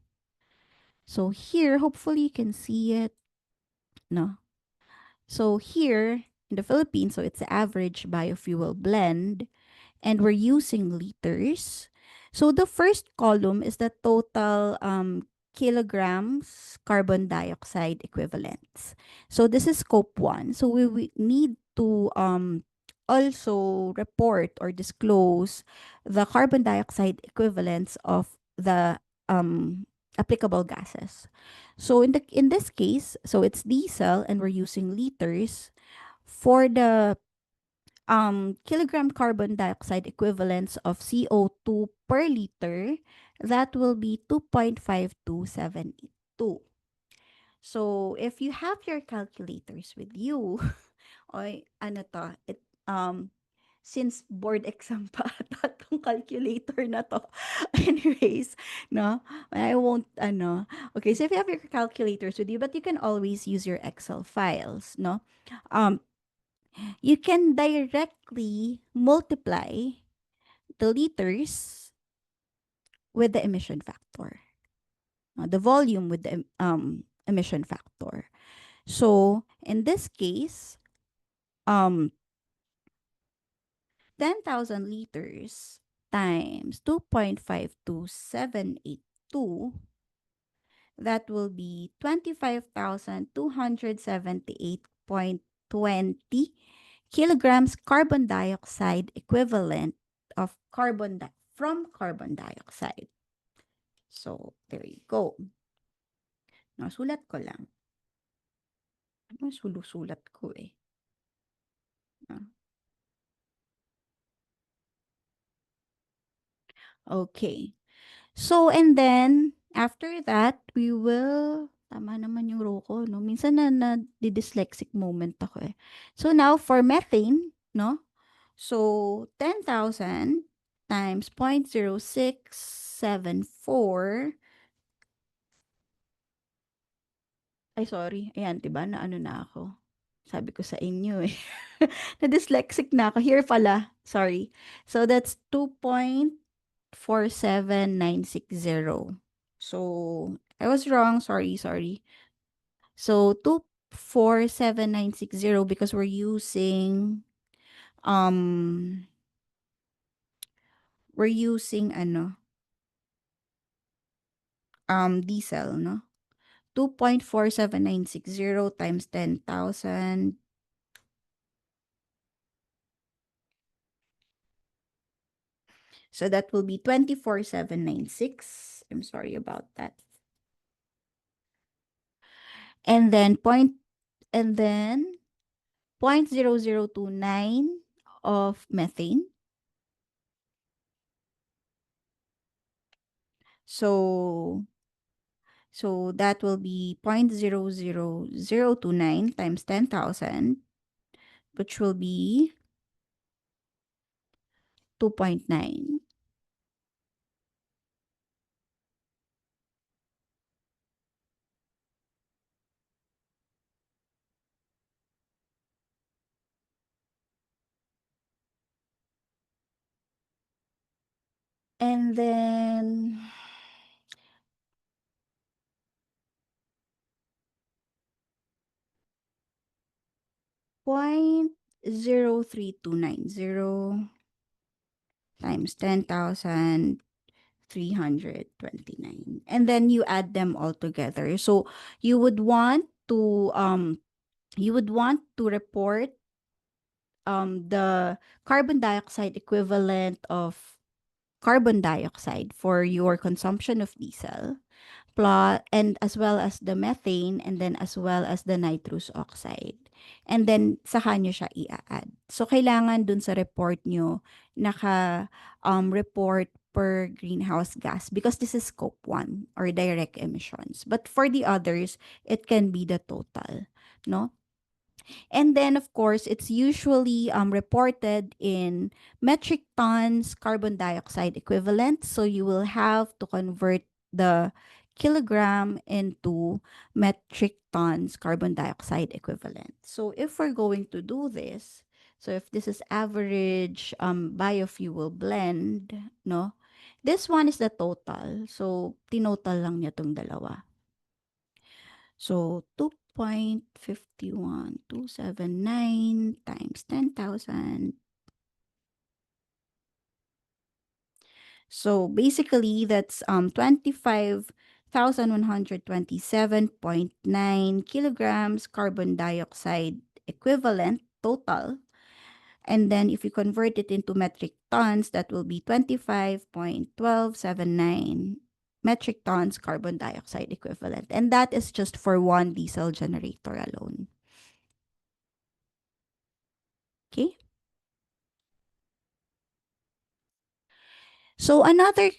So here, hopefully you can see it. No. So here in the Philippines, so it's the average biofuel blend, and we're using liters. So the first column is the total kilograms carbon dioxide equivalents. So this is scope 1. So we need to also report or disclose the carbon dioxide equivalents of the applicable gases. So in this case, so it's diesel and we're using liters. For the kilogram carbon dioxide equivalents of CO2 per liter, that will be 2.52782. So if you have your calculators with you, oy, ano to, since board exam pa ata tong calculator na to. Anyways, no, I won't, okay, so if you have your calculators with you, but you can always use your Excel files, no? Um, you can directly multiply the liters with the emission factor, the volume with the emission factor. So in this case, um, 10,000 liters times 2.52782, that will be 25,278.20 kilograms carbon dioxide equivalent of from carbon dioxide. So, there you go. Nasulat ko lang. Sulat ko eh. Okay. So, and then, after that, we will, tama naman yung row ko, no? Minsan dyslexic moment ako eh. So, now, for methane, no? So, 10,000 times 0.0674. Ay, sorry. Ayan, diba? Na ano na ako. Sabi ko sa inyo eh. Na-dyslexic na ako. Here pala. Sorry. So, that's 2.47960. So, I was wrong. Sorry. So, 2.47960 because we're using diesel, no? 2.47960 times 10,000. So that will be 24,796. I'm sorry about that. And then 0.0029 of methane. So that will be 0.00029 times 10,000, which will be 2.9. And then 0.03290 times 10,329. And then you add them all together. So you would want to report the carbon dioxide equivalent of carbon dioxide for your consumption of diesel, plus, and as well as the methane, and then as well as the nitrous oxide. And then saka nyo siya i-add. So kailangan dun sa report nyo report per greenhouse gas because this is scope 1 or direct emissions. But for the others, it can be the total, no? And then, of course, it's usually reported in metric tons carbon dioxide equivalent. So you will have to convert the kilogram into metric tons carbon dioxide equivalent. So if we're going to do this, so if this is average biofuel blend, no, this one is the total. So tinotal lang niya tong dalawa. So 2.51279 times 10,000. So basically that's 25,127.9 kilograms carbon dioxide equivalent total. And then if you convert it into metric tons, that will be 25.1279 metric tons carbon dioxide equivalent. And that is just for one diesel generator alone. Okay. So another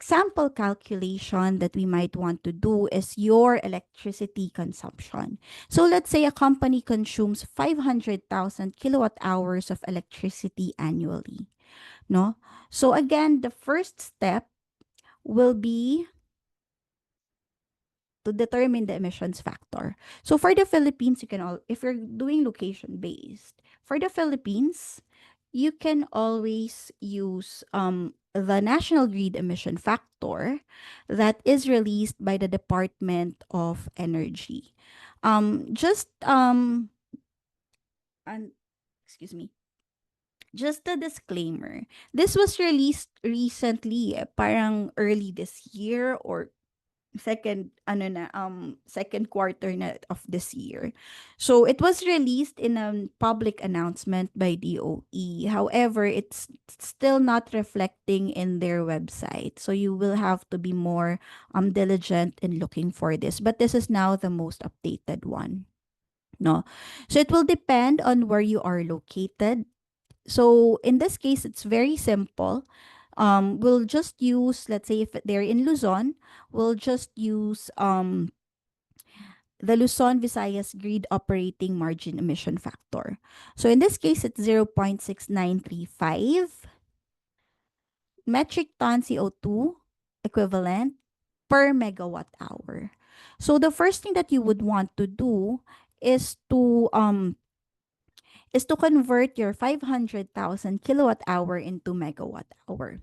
sample calculation that we might want to do is your electricity consumption. So let's say a company consumes 500,000 kilowatt hours of electricity annually, no? So again, the first step will be to determine the emissions factor. So for the Philippines, you can if you're doing location based, for the Philippines, you can always use the national grid emission factor that is released by the Department of Energy. Just and excuse me. Just a disclaimer. This was released recently, parang early this year or second quarter na of this year. So it was released in a public announcement by DOE. However, it's still not reflecting in their website. So you will have to be more diligent in looking for this. But this is now the most updated one. No. So it will depend on where you are located. So in this case, it's very simple. We'll just use, let's say if they're in Luzon, we'll just use the Luzon Visayas grid operating margin emission factor. So in this case, it's 0.6935 metric ton CO2 equivalent per megawatt hour. So the first thing that you would want to do is to convert your 500,000 kilowatt hour into megawatt hour.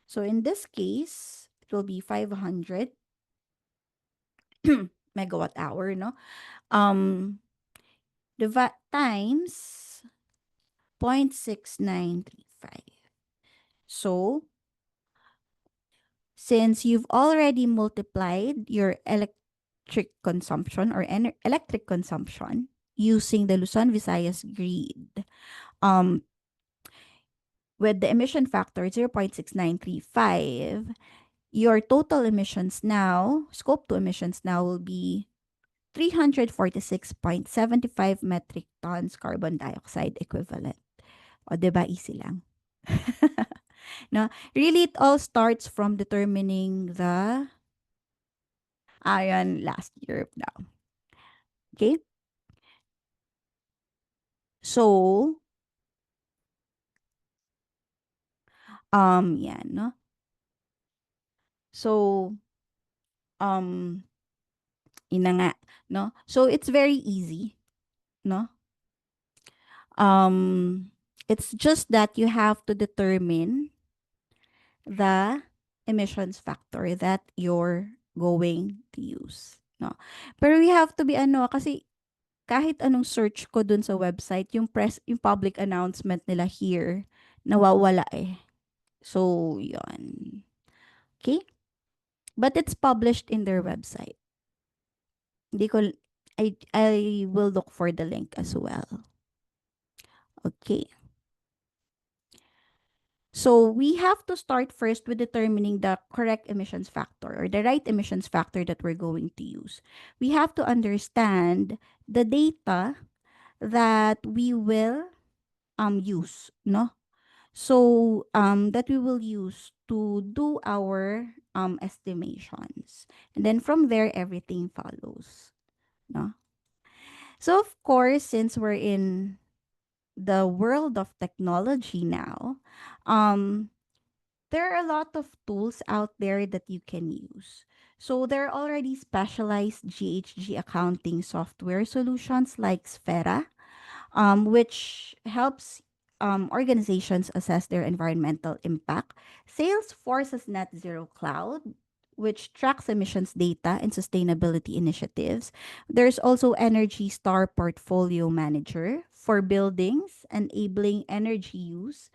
So in this case, it will be 500 megawatt hour, no? Times 0.6935. So, since you've already multiplied your electric consumption or electric consumption using the Luzon Visayas grid, with the emission factor 0.6935, your total emissions now, scope 2 emissions now will be 346.75 metric tons carbon dioxide equivalent. O, diba? Easy lang. No, really, it all starts from determining the iron last year now. Okay? So, yan, no? So, yun na nga, no? So, it's very easy, no? It's just that you have to determine the emissions factor that you're going to use. No? Pero we have to be kasi kahit anong search ko dun sa website, yung public announcement nila here, nawawala eh. So, yun. Okay? But it's published in their website. Hindi ko, I will look for the link as well. Okay. So we have to start first with determining the correct emissions factor or the right emissions factor that we're going to use. We have to understand the data that we will use, no? So that we will use to do our estimations. And then from there everything follows, no? So of course, since we're in the world of technology now, um there are a lot of tools out there that you can use. So there are already specialized GHG accounting software solutions like Sfera, which helps organizations assess their environmental impact. Salesforce's Net Zero Cloud, which tracks emissions data and sustainability initiatives. There's also Energy Star Portfolio Manager for buildings, enabling energy use,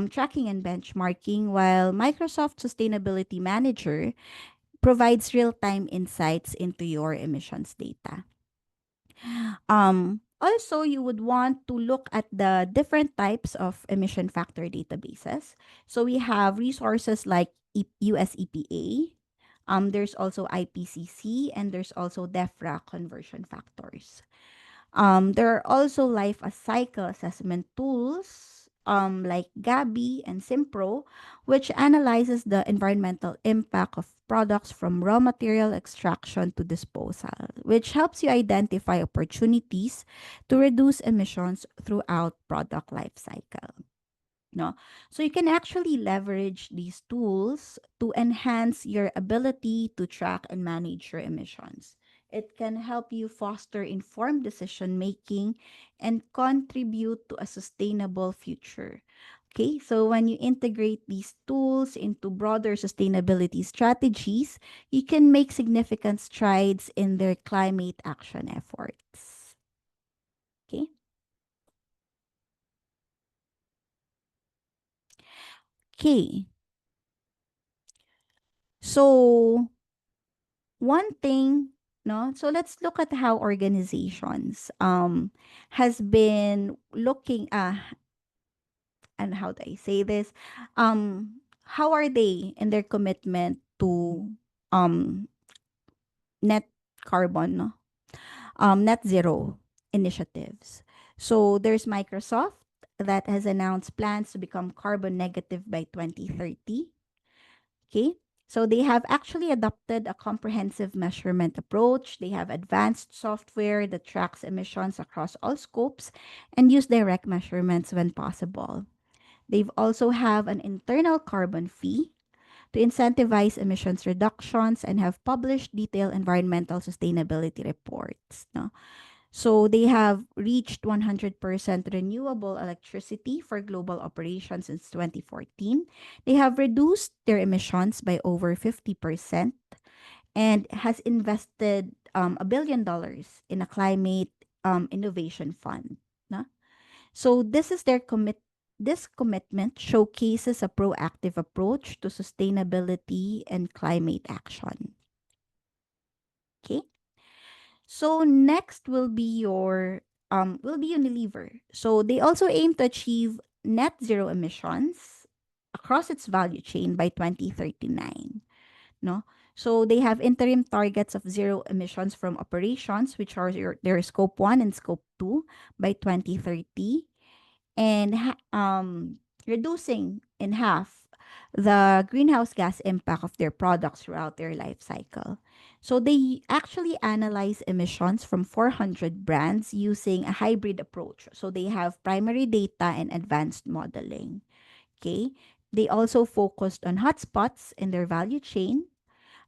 tracking and benchmarking, while Microsoft Sustainability Manager provides real-time insights into your emissions data. Also, you would want to look at the different types of emission factor databases. So we have resources like US EPA. There's also IPCC, and there's also DEFRA conversion factors. There are also life cycle assessment tools like Gabi and Simpro, which analyzes the environmental impact of products from raw material extraction to disposal, which helps you identify opportunities to reduce emissions throughout product life cycle. No? So you can actually leverage these tools to enhance your ability to track and manage your emissions. It can help you foster informed decision making and contribute to a sustainable future. Okay, so when you integrate these tools into broader sustainability strategies, you can make significant strides in their climate action efforts. Okay. Okay. So one thing, no, so let's look at how organizations has been looking and how do I say this, how are they in their commitment to um net carbon, no? Net zero initiatives. So there's Microsoft that has announced plans to become carbon negative by 2030. Okay. So they have actually adopted a comprehensive measurement approach. They have advanced software that tracks emissions across all scopes and use direct measurements when possible. They've also have an internal carbon fee to incentivize emissions reductions and have published detailed environmental sustainability reports. No? So they have reached 100% renewable electricity for global operations since 2014. They have reduced their emissions by over 50% and has invested $1 billion in a climate innovation fund. No? So this commitment showcases a proactive approach to sustainability and climate action. Okay? So next will be Unilever. So they also aim to achieve net zero emissions across its value chain by 2039. No? So they have interim targets of zero emissions from operations, which are their scope 1 and scope 2 by 2030, and reducing in half the greenhouse gas impact of their products throughout their life cycle. So they actually analyze emissions from 400 brands using a hybrid approach. So they have primary data and advanced modeling. Okay. They also focused on hotspots in their value chain,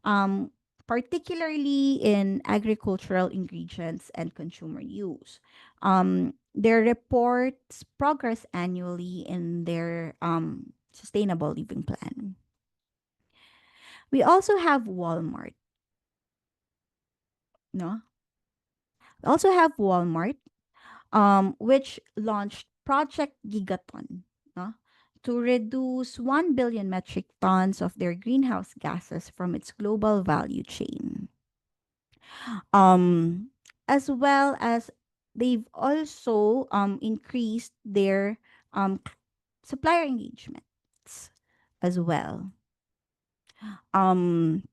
um, particularly in agricultural ingredients and consumer use. Their reports progress annually in their sustainable living plan. We also have Walmart, no? We also have Walmart, which launched Project Gigaton, no? To reduce 1 billion metric tons of their greenhouse gases from its global value chain. Um, as well as they've also increased their supplier engagements as well. Um,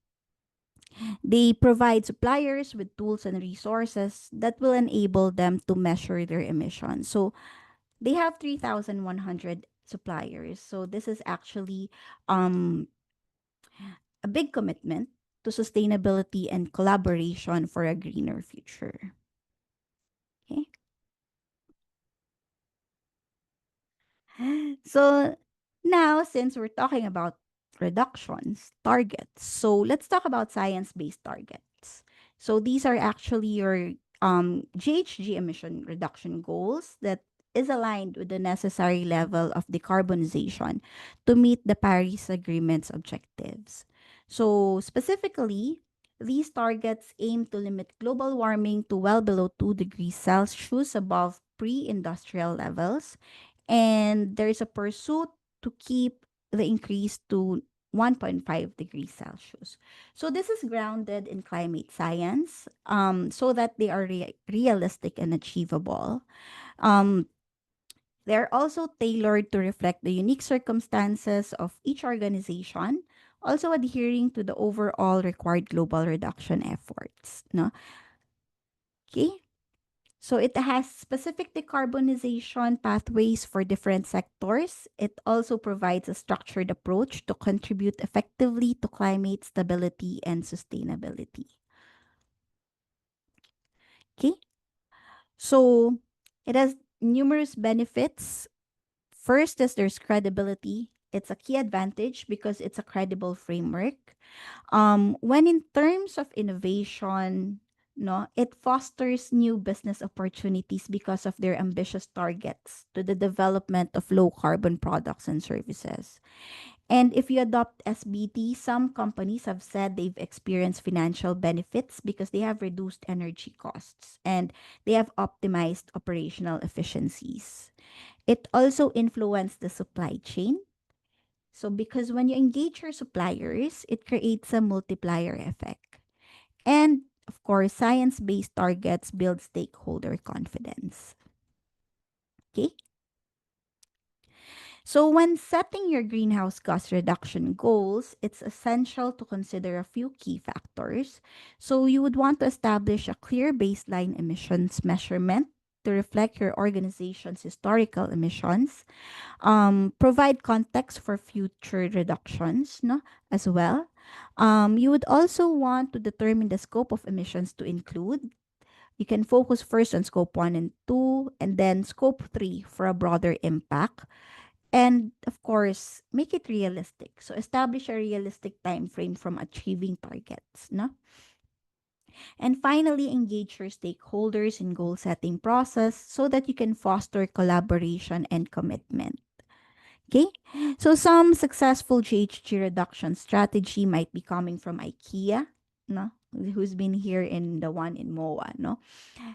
they provide suppliers with tools and resources that will enable them to measure their emissions. So they have 3,100 suppliers. So this is actually um, a big commitment to sustainability and collaboration for a greener future. Okay. So now, since we're talking about reductions, targets, so let's talk about science-based targets. So these are actually your GHG emission reduction goals that is aligned with the necessary level of decarbonization to meet the Paris Agreement's objectives. So specifically, these targets aim to limit global warming to well below 2 degrees Celsius above pre-industrial levels, and there's a pursuit to keep the increase to 1.5 degrees Celsius. So this is grounded in climate science, so that they are realistic and achievable. Um, they're also tailored to reflect the unique circumstances of each organization, also adhering to the overall required global reduction efforts. No? Okay. So it has specific decarbonization pathways for different sectors. It also provides a structured approach to contribute effectively to climate stability and sustainability. Okay? So it has numerous benefits. First is there's credibility. It's a key advantage because it's a credible framework. When in terms of innovation, no, it fosters new business opportunities because of their ambitious targets to the development of low carbon products and services. And if you adopt SBT, some companies have said they've experienced financial benefits because they have reduced energy costs and they have optimized operational efficiencies. It also influenced the supply chain. So, because when you engage your suppliers, it creates a multiplier effect. And of course, science based targets build stakeholder confidence. Okay. So, when setting your greenhouse gas reduction goals, it's essential to consider a few key factors. So, you would want to establish a clear baseline emissions measurement to reflect your organization's historical emissions, provide context for future reductions, no, as well. You would also want to determine the scope of emissions to include. You can focus first on scope 1 and 2, and then scope 3 for a broader impact. And of course, make it realistic. So establish a realistic time frame from achieving targets, no? And finally, engage your stakeholders in goal setting process so that you can foster collaboration and commitment. Okay, so some successful GHG reduction strategy might be coming from IKEA, no, who's been here in the one in MOA, no.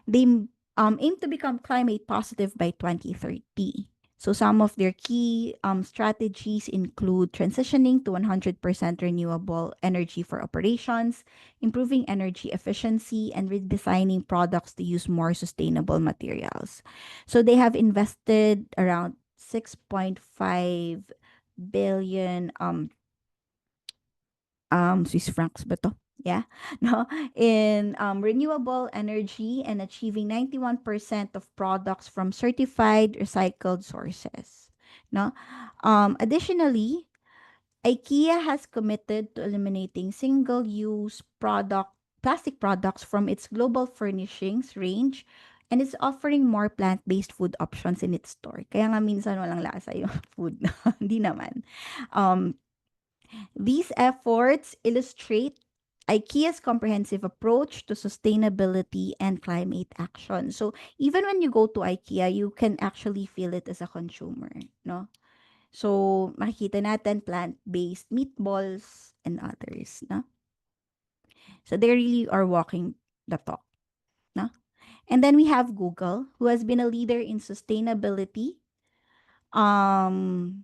They aim to become climate positive by 2030. So some of their key strategies include transitioning to 100% renewable energy for operations, improving energy efficiency, and redesigning products to use more sustainable materials. So they have invested around 6.5 billion Swiss francs ba to? Yeah, no, in renewable energy and achieving 91% of products from certified recycled sources. No, additionally, IKEA has committed to eliminating single-use plastic products from its global furnishings range and is offering more plant-based food options in its store. Kaya nga minsan walang lasa yung food. Hindi naman. Um, these efforts illustrate IKEA's comprehensive approach to sustainability and climate action. So even when you go to IKEA, you can actually feel it as a consumer, no? So, makikita natin plant-based meatballs and others, no? So, they really are walking the talk, no? And then we have Google, who has been a leader in sustainability, um,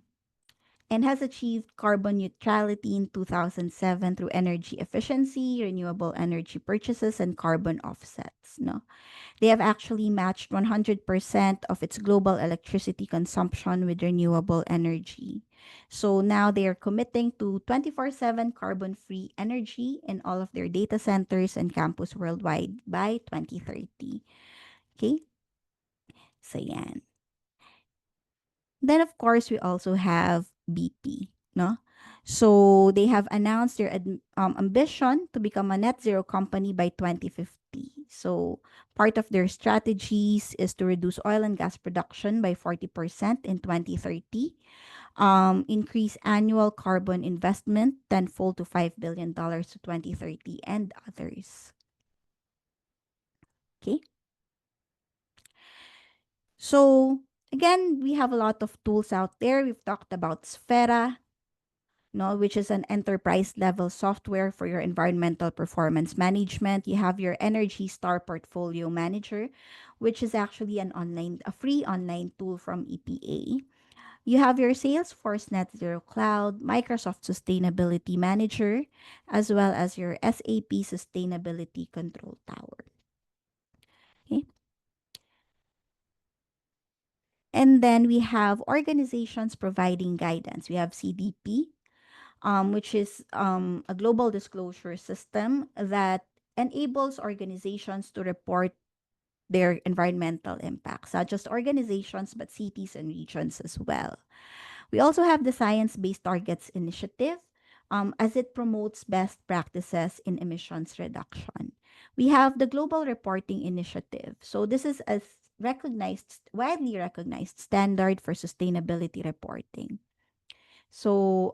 and has achieved carbon neutrality in 2007 through energy efficiency, renewable energy purchases, and carbon offsets, no? They have actually matched 100% of its global electricity consumption with renewable energy. So now they are committing to 24/7 carbon-free energy in all of their data centers and campus worldwide by 2030. Okay? So yan. Then of course we also have BP, no? So they have announced their ambition to become a net zero company by 2050. So part of their strategies is to reduce oil and gas production by 40% in 2030, increase annual carbon investment tenfold to $5 billion to 2030, and others. Okay. So again, we have a lot of tools out there. We've talked about Sfera, no, which is an enterprise level software for your environmental performance management. You have your Energy Star Portfolio Manager, which is actually a free online tool from EPA. You have your Salesforce Net Zero Cloud, Microsoft Sustainability Manager, as well as your SAP Sustainability Control Tower. Okay. And then we have organizations providing guidance. We have CDP, which is a global disclosure system that enables organizations to report their environmental impacts, not just organizations, but cities and regions as well. We also have the Science Based Targets Initiative, as it promotes best practices in emissions reduction. We have the Global Reporting Initiative. So this is a widely recognized standard for sustainability reporting. So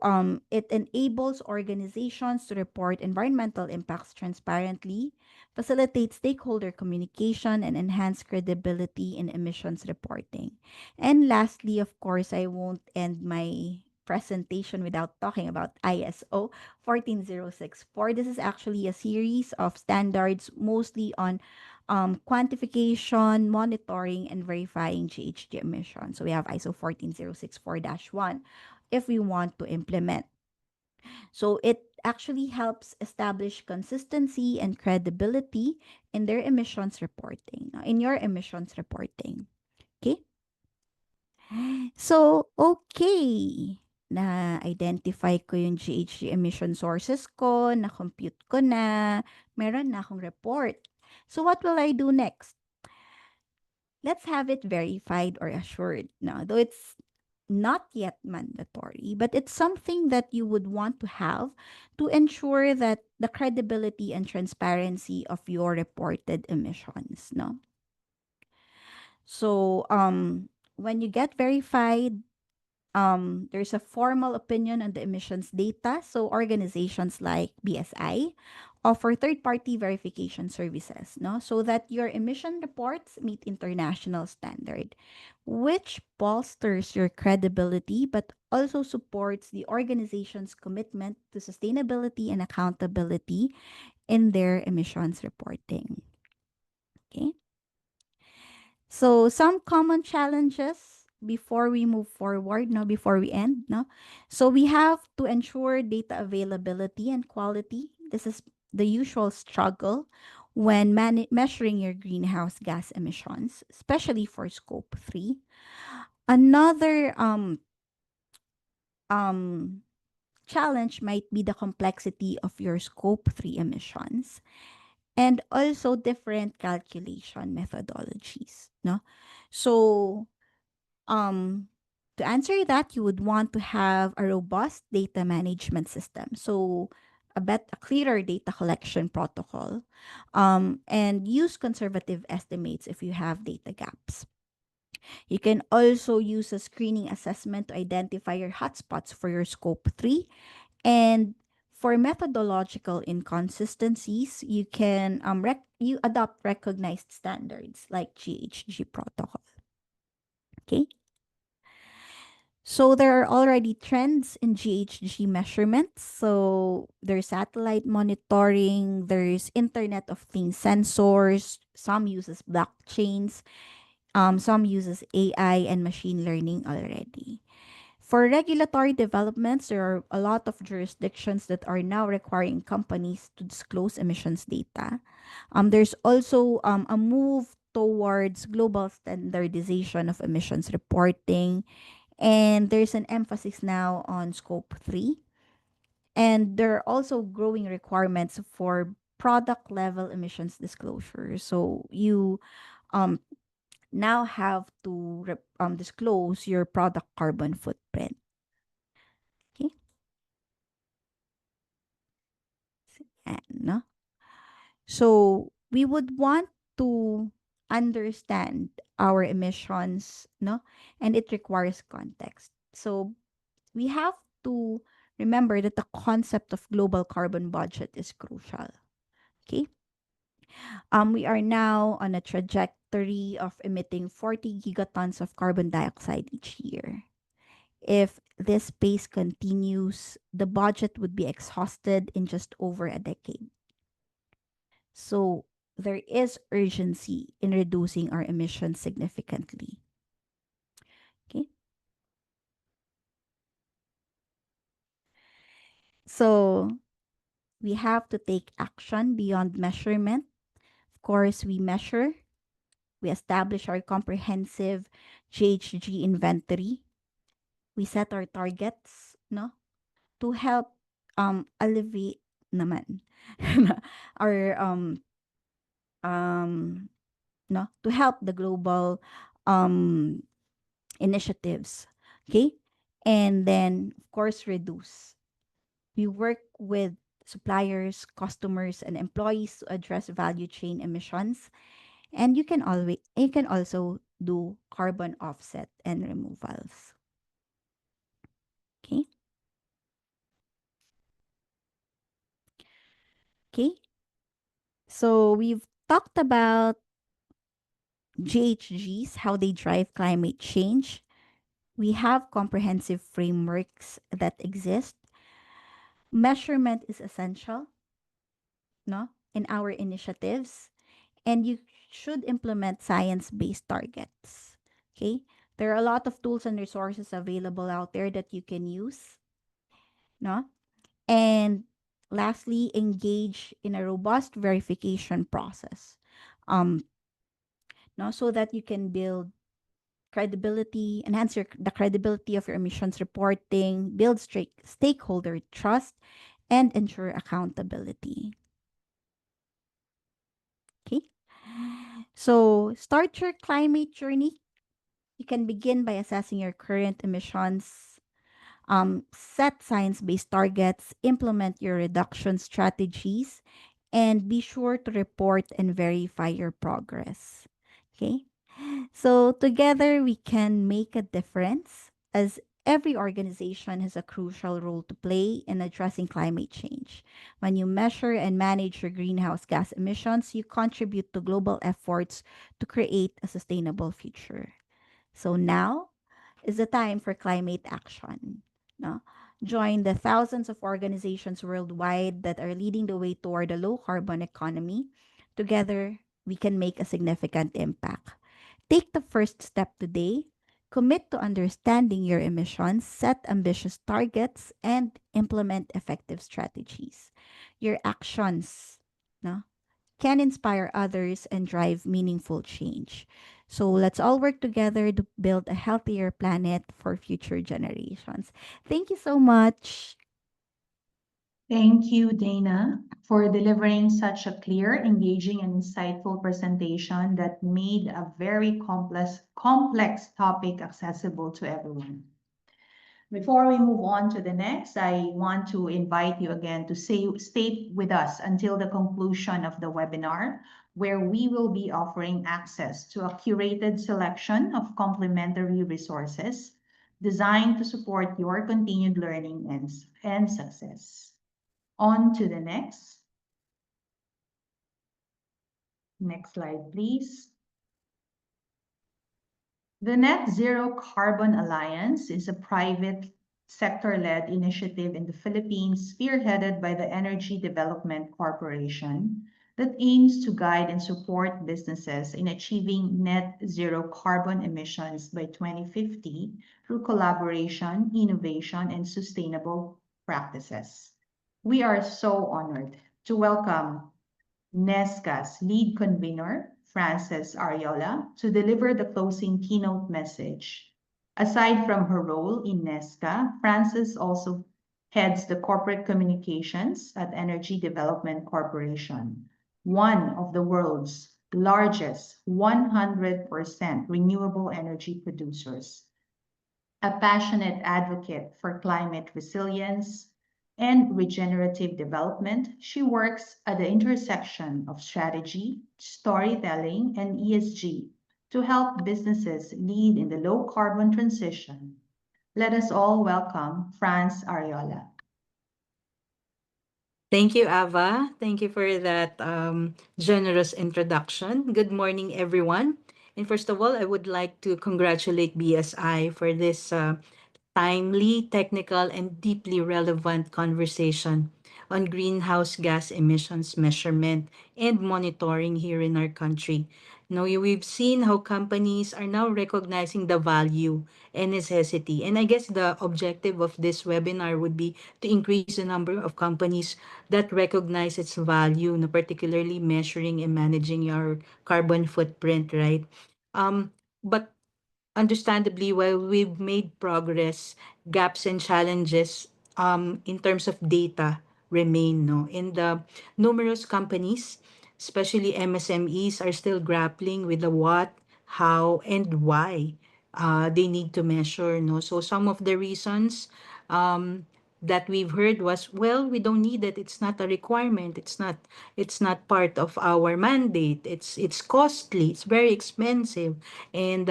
it enables organizations to report environmental impacts transparently, facilitate stakeholder communication, and enhance credibility in emissions reporting. And lastly, of course, I won't end my presentation without talking about ISO 14064. This is actually a series of standards mostly on quantification, monitoring, and verifying GHG emissions. So we have ISO 14064-1 if we want to implement. So it actually helps establish consistency and credibility in their emissions reporting, in your emissions reporting. Okay? So, okay. Na-identify ko yung GHG emission sources ko, na-compute ko na, meron na akong report. So, what will I do next? Let's have it verified or assured. Now, though it's not yet mandatory, but it's something that you would want to have to ensure that the credibility and transparency of your reported emissions, no? So, when you get verified, there's a formal opinion on the emissions data. So organizations like BSI offer third-party verification services, no? So that your emission reports meet international standard, which bolsters your credibility, but also supports the organization's commitment to sustainability and accountability in their emissions reporting. Okay. So some common challenges before we move forward, no, before we end, no. So we have to ensure data availability and quality. This is the usual struggle when measuring your greenhouse gas emissions, especially for scope 3. Another um challenge might be the complexity of your scope 3 emissions and also different calculation methodologies, no? So to answer that, you would want to have a robust data management system. So a clearer data collection protocol, and use conservative estimates if you have data gaps. You can also use a screening assessment to identify your hotspots for your scope 3. And for methodological inconsistencies, you can you adopt recognized standards like GHG protocol. Okay? So there are already trends in GHG measurements. So there's satellite monitoring, there's Internet of Things sensors, some uses blockchains, some uses AI and machine learning already. For regulatory developments, there are a lot of jurisdictions that are now requiring companies to disclose emissions data. There's also a move towards global standardization of emissions reporting, and there's an emphasis now on scope 3. And there are also growing requirements for product level emissions disclosure. So you um, now have to disclose your product carbon footprint. Okay. And, no? So we would want to understand our emissions, no? And it requires context. So we have to remember that the concept of global carbon budget is crucial. Okay. We are now on a trajectory of emitting 40 gigatons of carbon dioxide each year. If this pace continues, the budget would be exhausted in just over a decade. So there is urgency in reducing our emissions significantly. Okay. So we have to take action beyond measurement. Of course, we measure, we establish our comprehensive GHG inventory, we set our targets, no, to help alleviate naman our um no, to help the global um initiatives. Okay? And then of course reduce. We work with suppliers, customers, and employees to address value chain emissions. And you can also do carbon offset and removals. Okay? Okay? So we've talked about GHGs, how they drive climate change. We have comprehensive frameworks that exist. Measurement is essential, no, in our initiatives, and you should implement science-based targets. Okay? There are a lot of tools and resources available out there that you can use, no? And lastly, engage in a robust verification process. Um, no, so that you can build credibility, the credibility of your emissions reporting, build stakeholder trust, and ensure accountability. Okay? So, start your climate journey. You can begin by assessing your current emissions, set science based targets, implement your reduction strategies, and be sure to report and verify your progress. Okay? So, together we can make a difference as every organization has a crucial role to play in addressing climate change. When you measure and manage your greenhouse gas emissions, you contribute to global efforts to create a sustainable future. So, now is the time for climate action. No? Join the thousands of organizations worldwide that are leading the way toward a low carbon economy. Together, we can make a significant impact. Take the first step today. Commit to understanding your emissions, set ambitious targets, and implement effective strategies. Your actions, no, can inspire others and drive meaningful change. So let's all work together to build a healthier planet for future generations. Thank you so much. Thank you, Dana, for delivering such a clear, engaging, and insightful presentation that made a very complex topic accessible to everyone. Before we move on to the next, I want to invite you again to stay with us until the conclusion of the webinar, where we will be offering access to a curated selection of complementary resources designed to support your continued learning and success. On to the next. Next slide, please. The Net Zero Carbon Alliance is a private sector-led initiative in the Philippines spearheaded by the Energy Development Corporation that aims to guide and support businesses in achieving net zero carbon emissions by 2050 through collaboration, innovation, and sustainable practices. We are so honored to welcome NESCA's lead convener, Frances Ariola, to deliver the closing keynote message. Aside from her role in NESCA, Frances also heads the corporate communications at Energy Development Corporation, one of the world's largest 100% renewable energy producers. A passionate advocate for climate resilience and regenerative development, she works at the intersection of strategy, storytelling, and ESG to help businesses lead in the low carbon transition. Let us all welcome Franz Ariola. Thank you, Ava. Thank you for that generous introduction. Good morning, everyone. And first of all, I would like to congratulate BSI for this timely, technical, and deeply relevant conversation on greenhouse gas emissions measurement and monitoring here in our country. We've seen how companies are now recognizing the value and necessity. And I guess the objective of this webinar would be to increase the number of companies that recognize its value, particularly measuring and managing your carbon footprint, right? But understandably, while we've made progress, gaps and challenges in terms of data remain. No, in the numerous companies, especially MSMEs, are still grappling with the what, how, and why they need to measure. No, so some of the reasons that we've heard was, well, we don't need it, it's not a requirement, it's not part of our mandate, it's costly, it's very expensive, and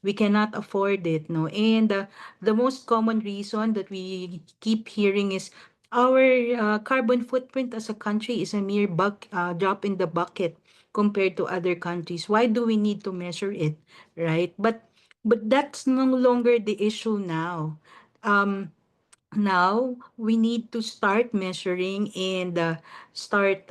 we cannot afford it. No, and the most common reason that we keep hearing is our carbon footprint as a country is a mere drop in the bucket compared to other countries. Why do we need to measure it, right? But that's no longer the issue now. um Now we need to start measuring and start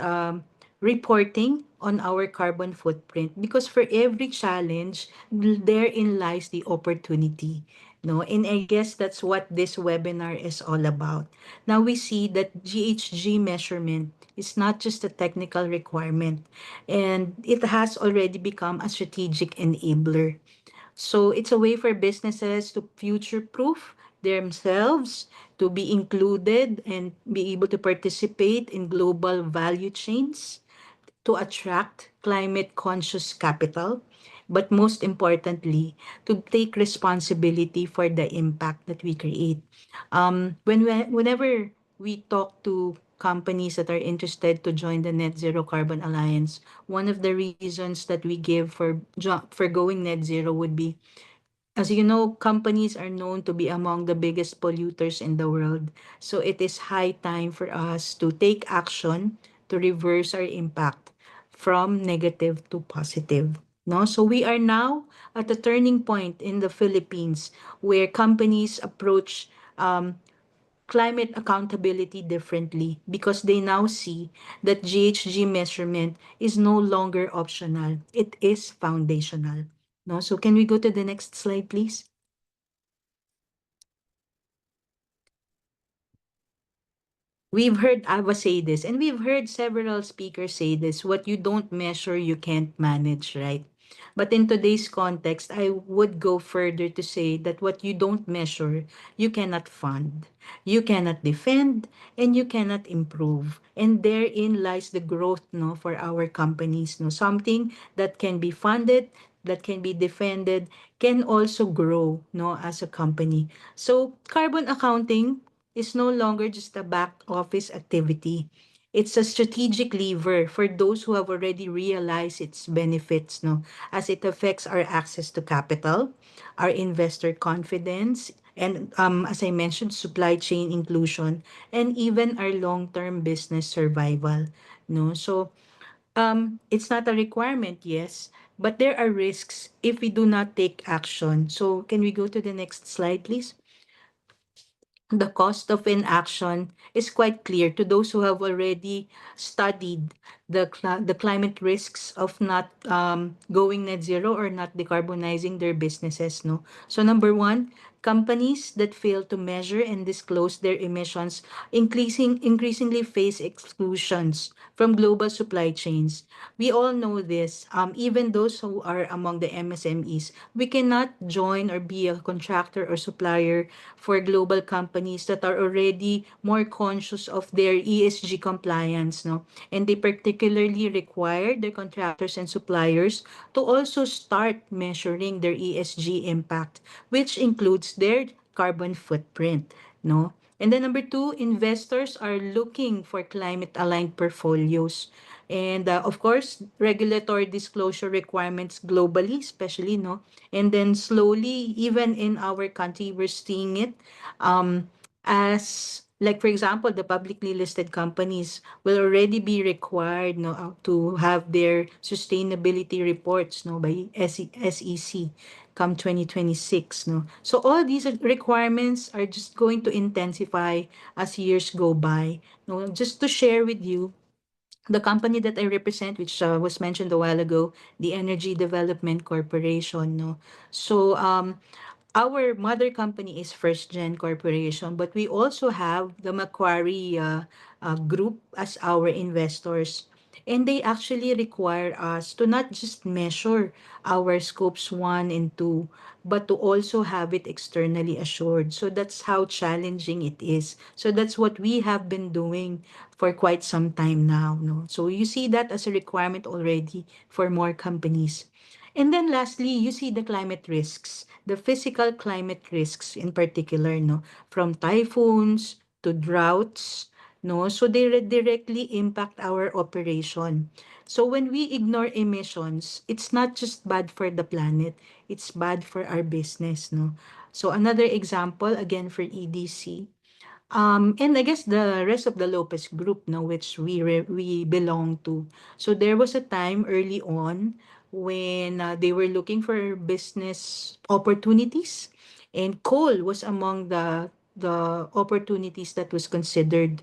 reporting on our carbon footprint, because for every challenge therein lies the opportunity. No, and I guess that's what this webinar is all about. Now we see that GHG measurement is not just a technical requirement, and it has already become a strategic enabler. So it's a way for businesses to future-proof themselves, to be included and be able to participate in global value chains, to attract climate conscious capital, but most importantly, to take responsibility for the impact that we create. Whenever we talk to companies that are interested to join the Net Zero Carbon Alliance, one of the reasons that we give for going net zero would be, as you know, companies are known to be among the biggest polluters in the world. So it is high time for us to take action to reverse our impact from negative to positive. No? So we are now at a turning point in the Philippines where companies approach climate accountability differently, because they now see that GHG measurement is no longer optional. It is foundational. No? So can we go to the next slide, please? We've heard Ava say this, and we've heard several speakers say this: what you don't measure, you can't manage, right? But in today's context, I would go further to say that what you don't measure, you cannot fund, you cannot defend, and you cannot improve. And therein lies the growth, no, for our companies. No, something that can be funded, that can be defended, can also grow, no, as a company. So carbon accounting is no longer just a back office activity. It's a strategic lever for those who have already realized its benefits, no, as it affects our access to capital, our investor confidence, and as I mentioned, supply chain inclusion, and even our long-term business survival. No, so it's not a requirement, yes, but there are risks if we do not take action. So can we go to the next slide, please? The cost of inaction is quite clear to those who have already studied the climate risks of not going net zero or not decarbonizing their businesses. No, so number one, companies that fail to measure and disclose their emissions increasingly face exclusions from global supply chains. We all know this. Even those who are among the MSMEs, we cannot join or be a contractor or supplier for global companies that are already more conscious of their ESG compliance, no? And they particularly require their contractors and suppliers to also start measuring their ESG impact, which includes their carbon footprint, no? And then number two, investors are looking for climate aligned portfolios. And of course, regulatory disclosure requirements globally, especially, no? And then slowly, even in our country, we're seeing it um, as like for example, the publicly listed companies will already be required no, to have their sustainability reports no, by SEC come 2026. No? So all these requirements are just going to intensify as years go by. No? Just to share with you, the company that I represent, which was mentioned a while ago, the Energy Development Corporation. No? So our mother company is First Gen Corporation, but we also have the Macquarie Group as our investors. And they actually require us to not just measure our scopes 1 and 2, but to also have it externally assured. So that's how challenging it is. So that's what we have been doing for quite some time now. No? So you see that as a requirement already for more companies. And then lastly, you see the climate risks, the physical climate risks in particular, no, from typhoons to droughts, no, so they directly impact our operation. So when we ignore emissions, it's not just bad for the planet, it's bad for our business, no. So another example again for EDC. And I guess the rest of the Lopez group, no, which we belong to. So there was a time early on when they were looking for business opportunities, and coal was among the opportunities that was considered.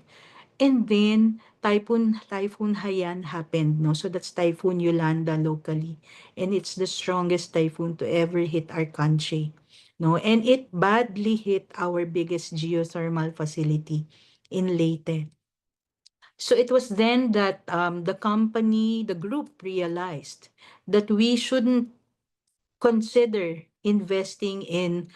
And then Typhoon Haiyan happened, no? So that's Typhoon Yolanda locally, and it's the strongest typhoon to ever hit our country, no? And it badly hit our biggest geothermal facility in Leyte. So it was then that the company, the group realized that we shouldn't consider investing in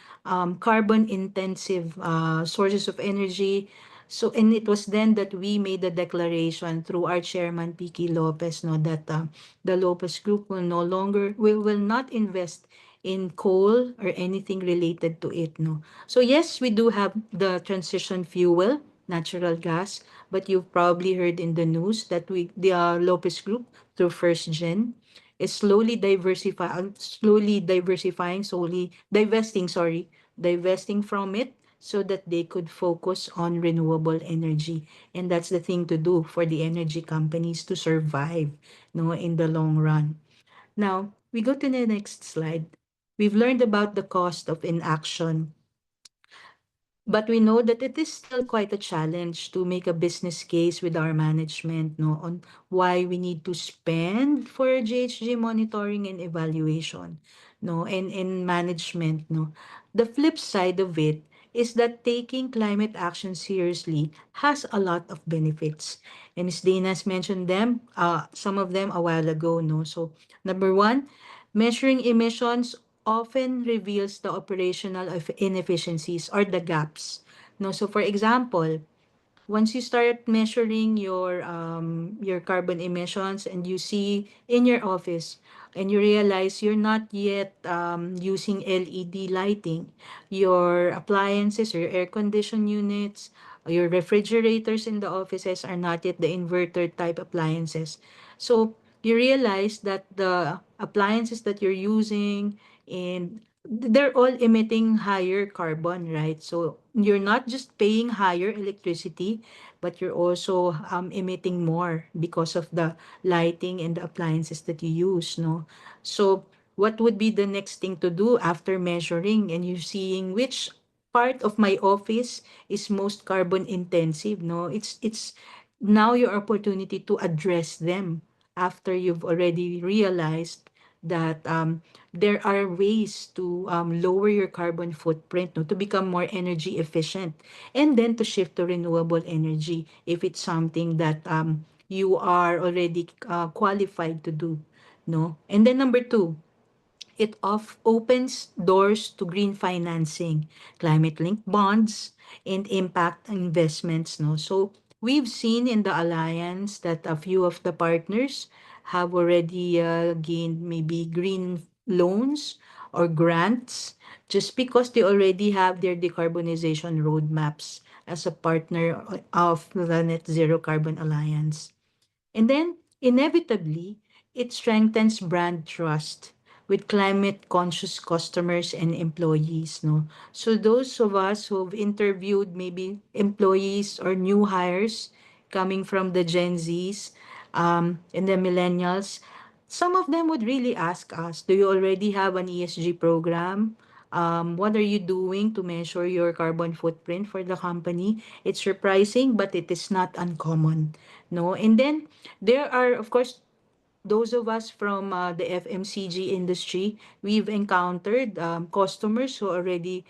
carbon intensive sources of energy. So, and it was then that we made the declaration through our chairman, Piki Lopez, no, that the Lopez Group will no longer, we will not invest in coal or anything related to it, no. So yes, we do have the transition fuel, natural gas, but you've probably heard in the news that the Lopez Group, through First Gen, is slowly diversifying, slowly divesting, sorry, divesting from it so that they could focus on renewable energy. And that's the thing to do for the energy companies to survive, no, in the long run. Now, we go to the next slide. We've learned about the cost of inaction, but we know that it is still quite a challenge to make a business case with our management, no, on why we need to spend for GHG monitoring and evaluation, no, and in management, no. The flip side of it is that taking climate action seriously has a lot of benefits. And Ms. Dana has mentioned them, some of them a while ago, no. So number one, measuring emissions often reveals the operational inefficiencies or the gaps. No, so for example, once you start measuring your carbon emissions and you see in your office and you realize you're not yet using LED lighting, your appliances or your air condition units, your refrigerators in the offices are not yet the inverter type appliances. So you realize that the appliances that you're using and they're all emitting higher carbon, right? So you're not just paying higher electricity, but you're also emitting more because of the lighting and the appliances that you use, no? So what would be the next thing to do after measuring and you seeing which part of my office is most carbon intensive, no? It's now your opportunity to address them after you've already realized that there are ways to lower your carbon footprint, no, to become more energy efficient, and then to shift to renewable energy if it's something that you are already qualified to do, no. And then number two, it opens doors to green financing, climate-linked bonds, and impact investments. No, so we've seen in the alliance that a few of the partners have already gained maybe green loans or grants just because they already have their decarbonization roadmaps as a partner of the Net Zero Carbon Alliance. And then, inevitably, it strengthens brand trust with climate conscious customers and employees, no? So those of us who've interviewed maybe employees or new hires coming from the Gen Zs and the millennials, some of them would really ask us, do you already have an ESG program? What are you doing to measure your carbon footprint for the company? It's surprising, but it is not uncommon, no? And then there are, of course, those of us from the FMCG industry, we've encountered customers who already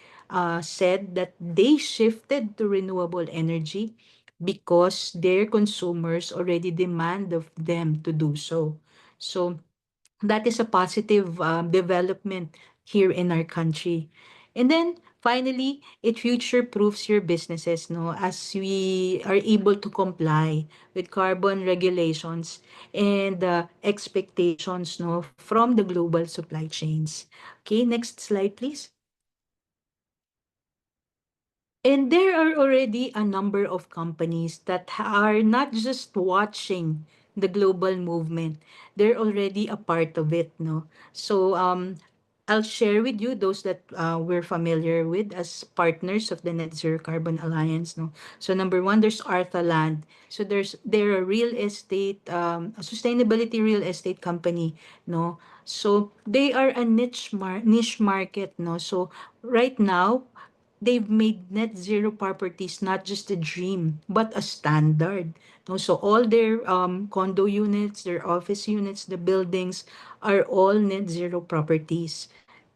said that they shifted to renewable energy because their consumers already demand of them to do so. So that is a positive development here in our country. And then finally, it future proofs your businesses, no, as we are able to comply with carbon regulations and expectations, no, from the global supply chains. Okay, next slide, please. And there are already a number of companies that are not just watching the global movement, they're already a part of it, no? So I'll share with you those that we're familiar with as partners of the Net Zero Carbon Alliance, no? So number one, there's Arthaland. So they're a real estate, a sustainability real estate company, no? So they are a niche market, no? So right now, they've made net zero properties not just a dream, but a standard. No, so all their condo units, their office units, the buildings are all net zero properties.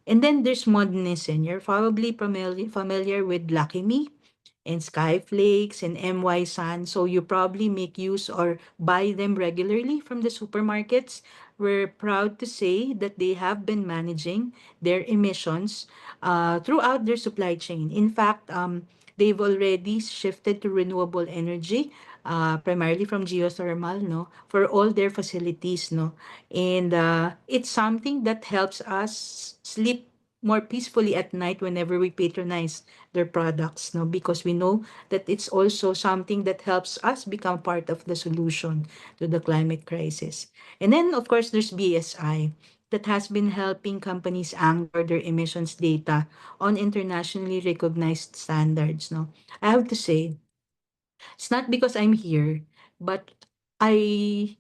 And then there's Modernison. You're probably familiar with Lucky Me and Skyflakes and MY Sun. So you probably make use or buy them regularly from the supermarkets. We're proud to say that they have been managing their emissions throughout their supply chain. In fact, they've already shifted to renewable energy, primarily from geothermal, no, for all their facilities, no. And it's something that helps us sleep more peacefully at night whenever we patronize their products, no, because we know that it's also something that helps us become part of the solution to the climate crisis. And then, of course, there's BSI that has been helping companies anchor their emissions data on internationally recognized standards, no. I have to say, it's not because I'm here, but I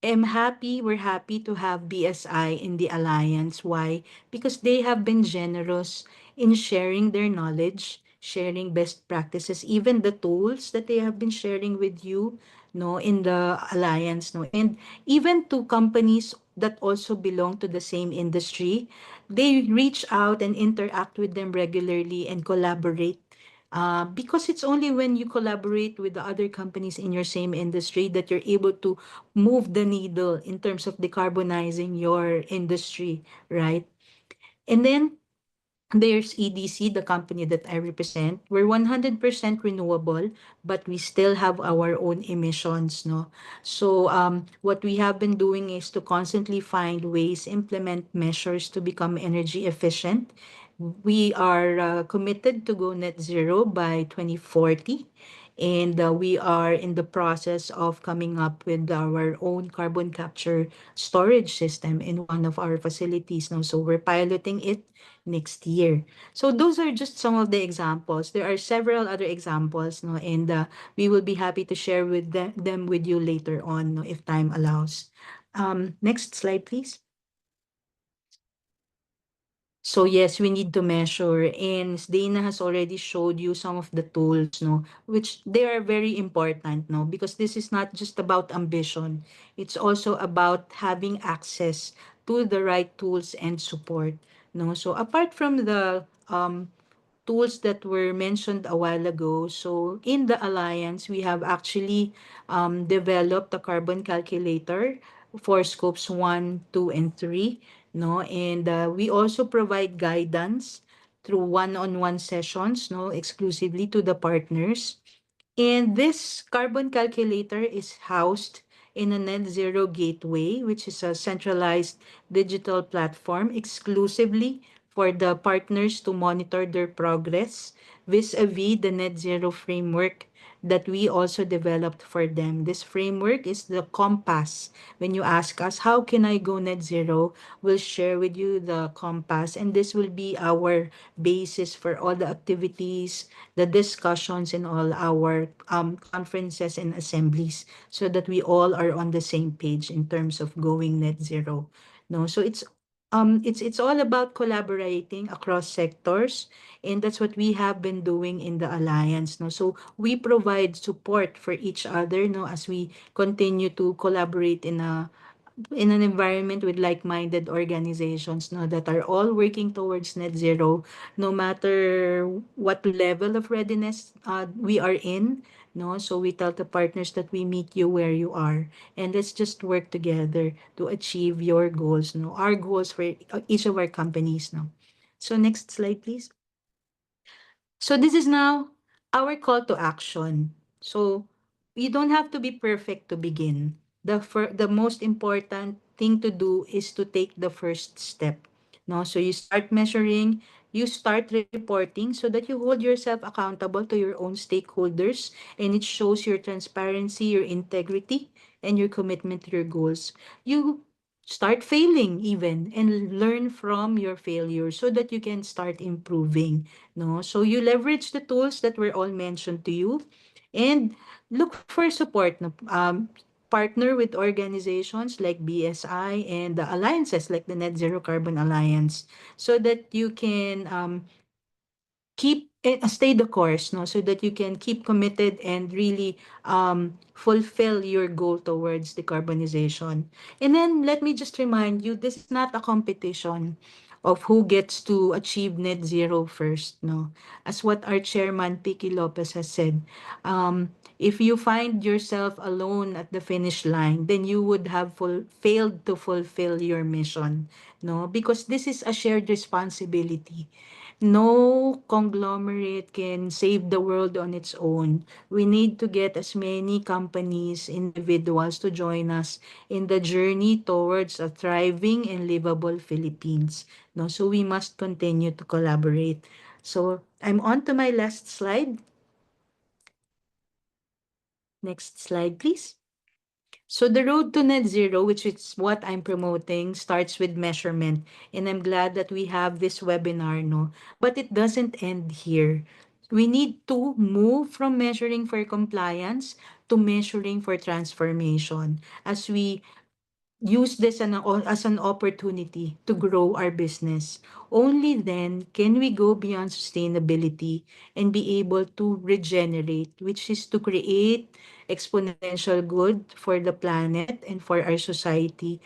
we're happy to have BSI in the alliance. Why? Because they have been generous in sharing their knowledge, sharing best practices, even the tools that they have been sharing with you, no, in the alliance, no, and even to companies that also belong to the same industry, they reach out and interact with them regularly and collaborate. Because it's only when you collaborate with the other companies in your same industry that you're able to move the needle in terms of decarbonizing your industry, right? And then there's EDC, the company that I represent. We're 100% renewable, but we still have our own emissions, no? So what we have been doing is to constantly find ways, implement measures to become energy efficient. We are committed to go net zero by 2040. And we are in the process of coming up with our own carbon capture storage system in one of our facilities now. So we're piloting it next year. So those are just some of the examples. There are several other examples, no, and we will be happy to share with them with you later on, no, if time allows. Next slide, please. So yes, we need to measure, and Dana has already showed you some of the tools, no, which they are very important, no, because this is not just about ambition. It's also about having access to the right tools and support, no. So apart from the tools that were mentioned a while ago. So in the Alliance, we have actually developed a carbon calculator for scopes 1, 2, and 3. No? And we also provide guidance through one-on-one sessions, no, exclusively to the partners. And this carbon calculator is housed in a net zero gateway, which is a centralized digital platform exclusively for the partners to monitor their progress vis-a-vis the net zero framework that we also developed for them. This framework is the compass. When you ask us, how can I go net zero? We'll share with you the compass, and this will be our basis for all the activities, the discussions in all our conferences and assemblies, so that we all are on the same page in terms of going net zero. No, so it's all about collaborating across sectors, and that's what we have been doing in the alliance. No, so we provide support for each other. No, as we continue to collaborate in an environment with like-minded organizations, no, that are all working towards net zero, no matter what level of readiness we are in, no. So we tell the partners that we meet you where you are, and let's just work together to achieve your goals, no, our goals for each of our companies, no. So next slide, please. So this is now our call to action. So you don't have to be perfect to begin. The most important thing to do is to take the first step. No, so you start measuring, you start reporting so that you hold yourself accountable to your own stakeholders, and it shows your transparency, your integrity, and your commitment to your goals. You start failing even and learn from your failures so that you can start improving, no. So you leverage the tools that were all mentioned to you, and look for support, no. Partner with organizations like BSI and the alliances like the Net Zero Carbon Alliance, so that you can keep stay the course, no, so that you can keep committed and really fulfill your goal towards decarbonization. And then let me just remind you, this is not a competition of who gets to achieve net zero first, no. As what our chairman Picky Lopez has said, if you find yourself alone at the finish line, then you would have failed to fulfill your mission, no, because this is a shared responsibility. No conglomerate can save the world on its own. We need to get as many companies, individuals to join us in the journey towards a thriving and livable Philippines. No, so we must continue to collaborate. So I'm on to my last slide. Next slide, please. So the road to net zero, which is what I'm promoting, starts with measurement. And I'm glad that we have this webinar, no? But it doesn't end here. We need to move from measuring for compliance to measuring for transformation as we use this as an opportunity to grow our business. Only then can we go beyond sustainability and be able to regenerate, which is to create exponential good for the planet and for our society,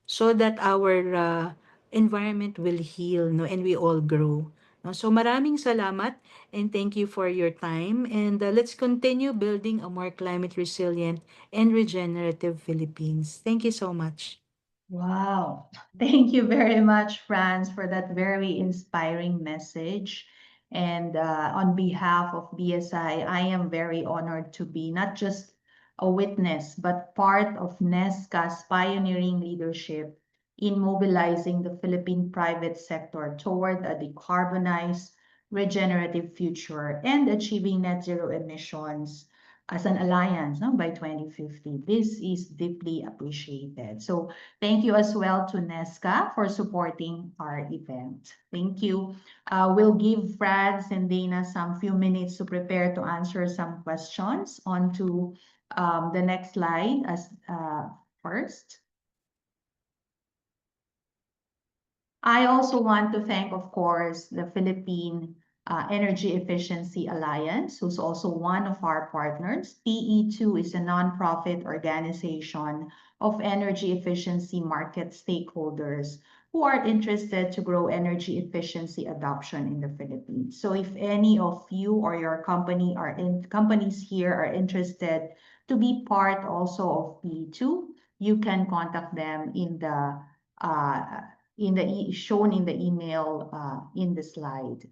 so that our environment will heal, no, and we all grow. No? So maraming salamat, and thank you for your time, and let's continue building a more climate resilient and regenerative Philippines. Thank you so much. Wow. Thank you very much, Franz, for that very inspiring message. And on behalf of BSI, I am very honored to be not just a witness, but part of NESCA's pioneering leadership in mobilizing the Philippine private sector toward a decarbonized, regenerative future and achieving net zero emissions as an alliance, no, by 2050. This is deeply appreciated. So thank you as well to NESCA for supporting our event. Thank you. We'll give Franz and Dana some few minutes to prepare to answer some questions. On to the next slide as first. I also want to thank, of course, the Philippine Energy Efficiency Alliance, who's also one of our partners. PE2 is a nonprofit organization of energy efficiency market stakeholders who are interested to grow energy efficiency adoption in the Philippines. So if any of you or your companies here are interested to be part also of PE2, you can contact them uh, shown in the email in the slide.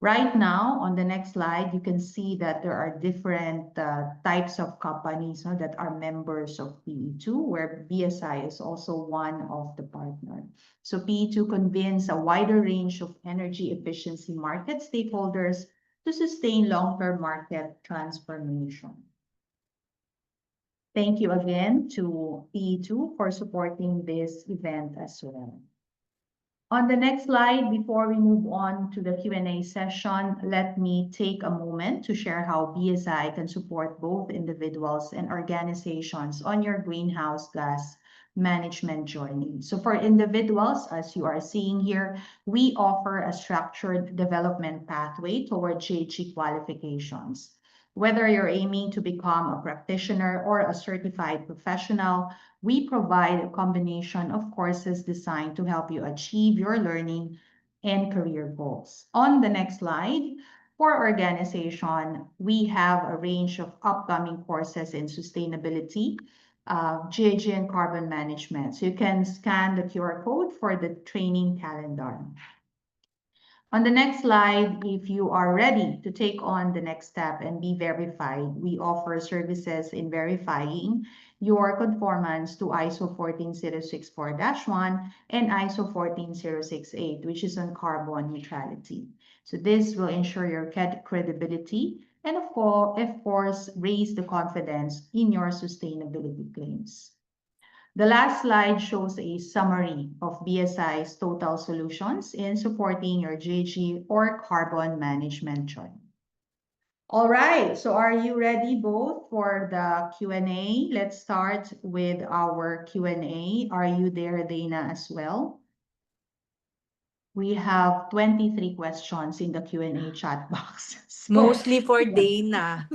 Right now, on the next slide, you can see that there are different types of companies that are members of PE2, where BSI is also one of the partners. So PE2 convenes a wider range of energy efficiency market stakeholders to sustain long-term market transformation. Thank you again to PE2 for supporting this event as well. On the next slide, before we move on to the Q&A session, let me take a moment to share how BSI can support both individuals and organizations on your greenhouse gas management journey. So for individuals, as you are seeing here, we offer a structured development pathway toward GHG qualifications. Whether you're aiming to become a practitioner or a certified professional, we provide a combination of courses designed to help you achieve your learning and career goals. On the next slide, for organization, we have a range of upcoming courses in sustainability, GHG and carbon management. So you can scan the QR code for the training calendar. On the next slide, if you are ready to take on the next step and be verified, we offer services in verifying your conformance to ISO 14064-1 and ISO 14068, which is on carbon neutrality. So this will ensure your credibility and of course, raise the confidence in your sustainability claims. The last slide shows a summary of BSI's total solutions in supporting your GHG or carbon management journey. All right, so are you ready both for the Q&A? Let's start with our Q&A. Are you there, Dana, as well? We have 23 questions in the Q&A chat box. So, Mostly for Dana.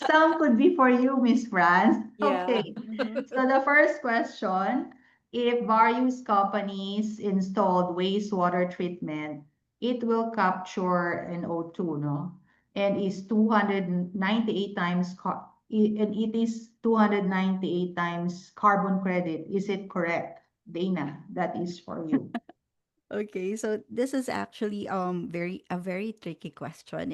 some could be for you, Miss Franz. Yeah. Okay. So the first question, if various companies installed wastewater treatment, it will capture NO2, no? And is 298 times and it is 298 times carbon credit. Is it correct? Dana, that is for you. Okay, so this is actually very tricky question.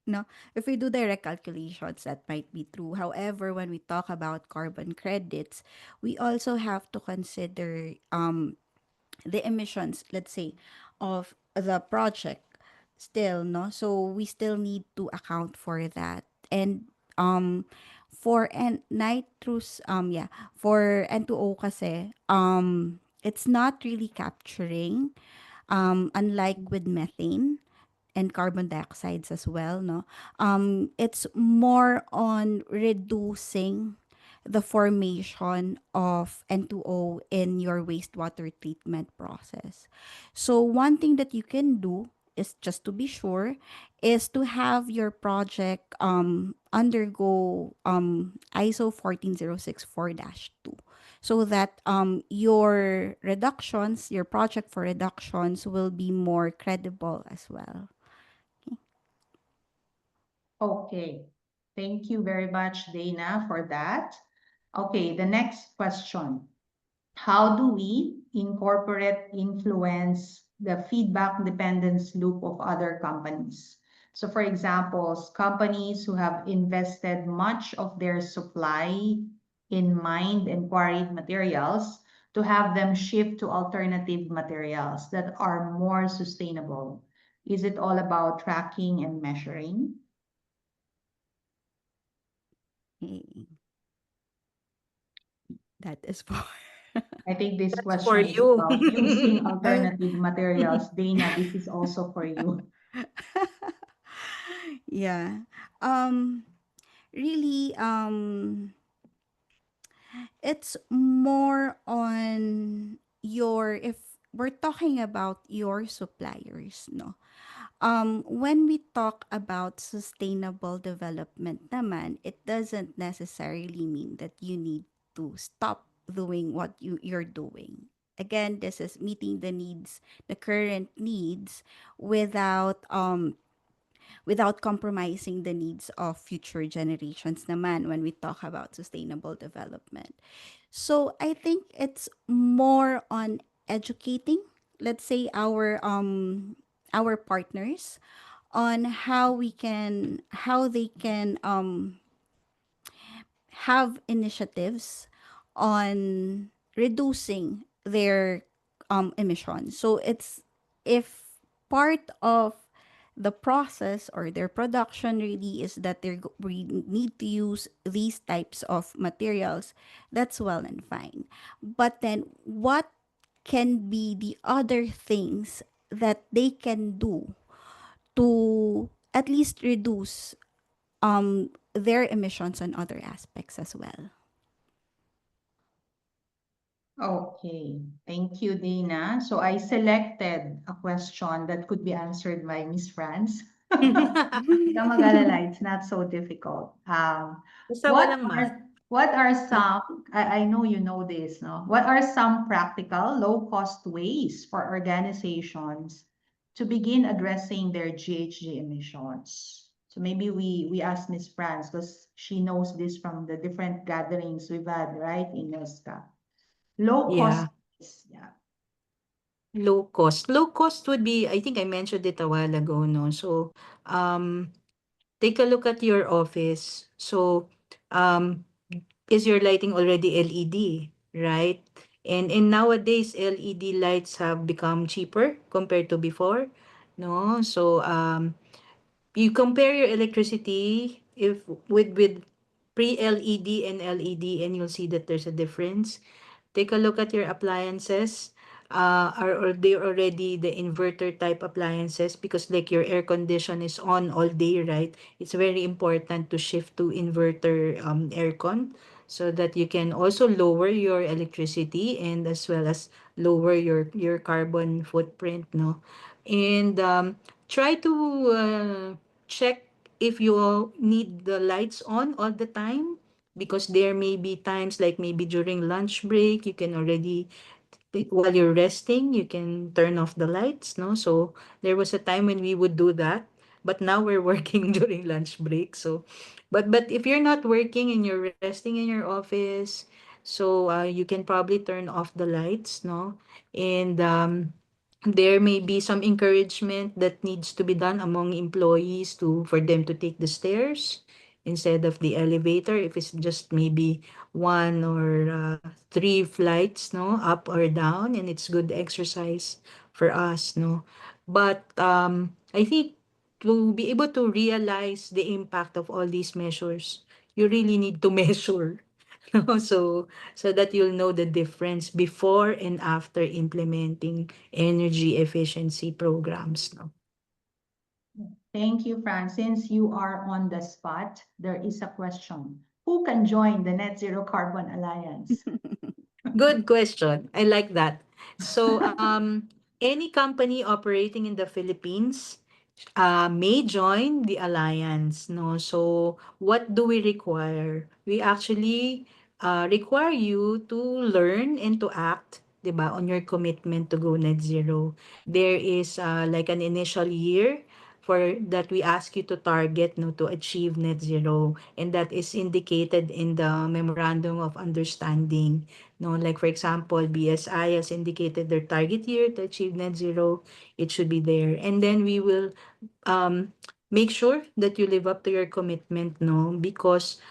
No, if we do direct calculations, that might be true. However, when we talk about carbon credits, we also have to consider the emissions, let's say, of the project still, no? So we still need to account for that. And for nitrous for N2O kasi it's not really capturing unlike with methane and carbon dioxides as well, no? It's more on reducing the formation of N2O in your wastewater treatment process. So one thing that you can do is, just to be sure, is to have your project undergo ISO 14064-2, so that your project for reductions will be more credible as well. Okay. Thank you very much, Dana, for that. Okay, the next question. How do we incorporate influence the feedback dependence loop of other companies? So for example, companies who have invested much of their supply in mined and quarried materials to have them shift to alternative materials that are more sustainable. Is it all about tracking and measuring? Okay. That is for I think this That's for question is you. about using I alternative materials. Dana, this is also for you. yeah. Um really it's more on your, if we're talking about your suppliers, no. When we talk about sustainable development naman, it doesn't necessarily mean that you need to stop doing what you're doing. Again, this is meeting the needs, the current needs, without without compromising the needs of future generations naman when we talk about sustainable development. So I think it's more on educating, let's say, our partners on how they can have initiatives on reducing their emissions. So it's, if part of the process or their production really is that we need to use these types of materials, that's well and fine. But then what can be the other things that they can do to at least reduce their emissions on other aspects as well? Okay, thank you, Dana. So I selected a question that could be answered by Miss France. Huwag kang mag-alala, it's not so difficult. Basta What walang math. are some, I know you know this, no? What are some practical, low-cost ways for organizations to begin addressing their GHG emissions? So maybe we ask Miss France because she knows this from the different gatherings we've had, right, in NESCA. Low Yeah. cost, yeah. Low cost. Low cost would be, I think I mentioned it a while ago, no? So, um, take a look at your office. So, um, is your lighting already LED, right? And nowadays, LED lights have become cheaper compared to before, no? So, you compare your electricity if with pre-LED and LED, and you'll see that there's a difference. Take a look at your appliances. Are they already the inverter type appliances? Because like your air condition is on all day, right? It's very important to shift to inverter aircon, so that you can also lower your electricity and as well as lower your carbon footprint, no? And try to check if you need the lights on all the time, because there may be times like maybe during lunch break you can already, while you're resting, you can turn off the lights, no? So there was a time when we would do that, but now we're working during lunch break. So but if you're not working and you're resting in your office, so you can probably turn off the lights, no? And there may be some encouragement that needs to be done among employees to for them to take the stairs instead of the elevator, if it's just maybe one or three flights, no, up or down, and it's good exercise for us, no. But I think to be able to realize the impact of all these measures, you really need to measure, no? So that you'll know the difference before and after implementing energy efficiency programs, no. Thank you, Fran. Since you are on the spot, there is a question. Who can join the Net Zero Carbon Alliance? Good question. I like that. So, any company operating in the Philippines may join the alliance, no? So, what do we require? We actually require you to learn and to act, 'di ba, on your commitment to go net zero. There is like an initial year for that we ask you to target, no, to achieve net zero, and that is indicated in the memorandum of understanding, no. Like for example, BSI has indicated their target year to achieve net zero. It should be there, and then we will make sure that you live up to your commitment, no? Because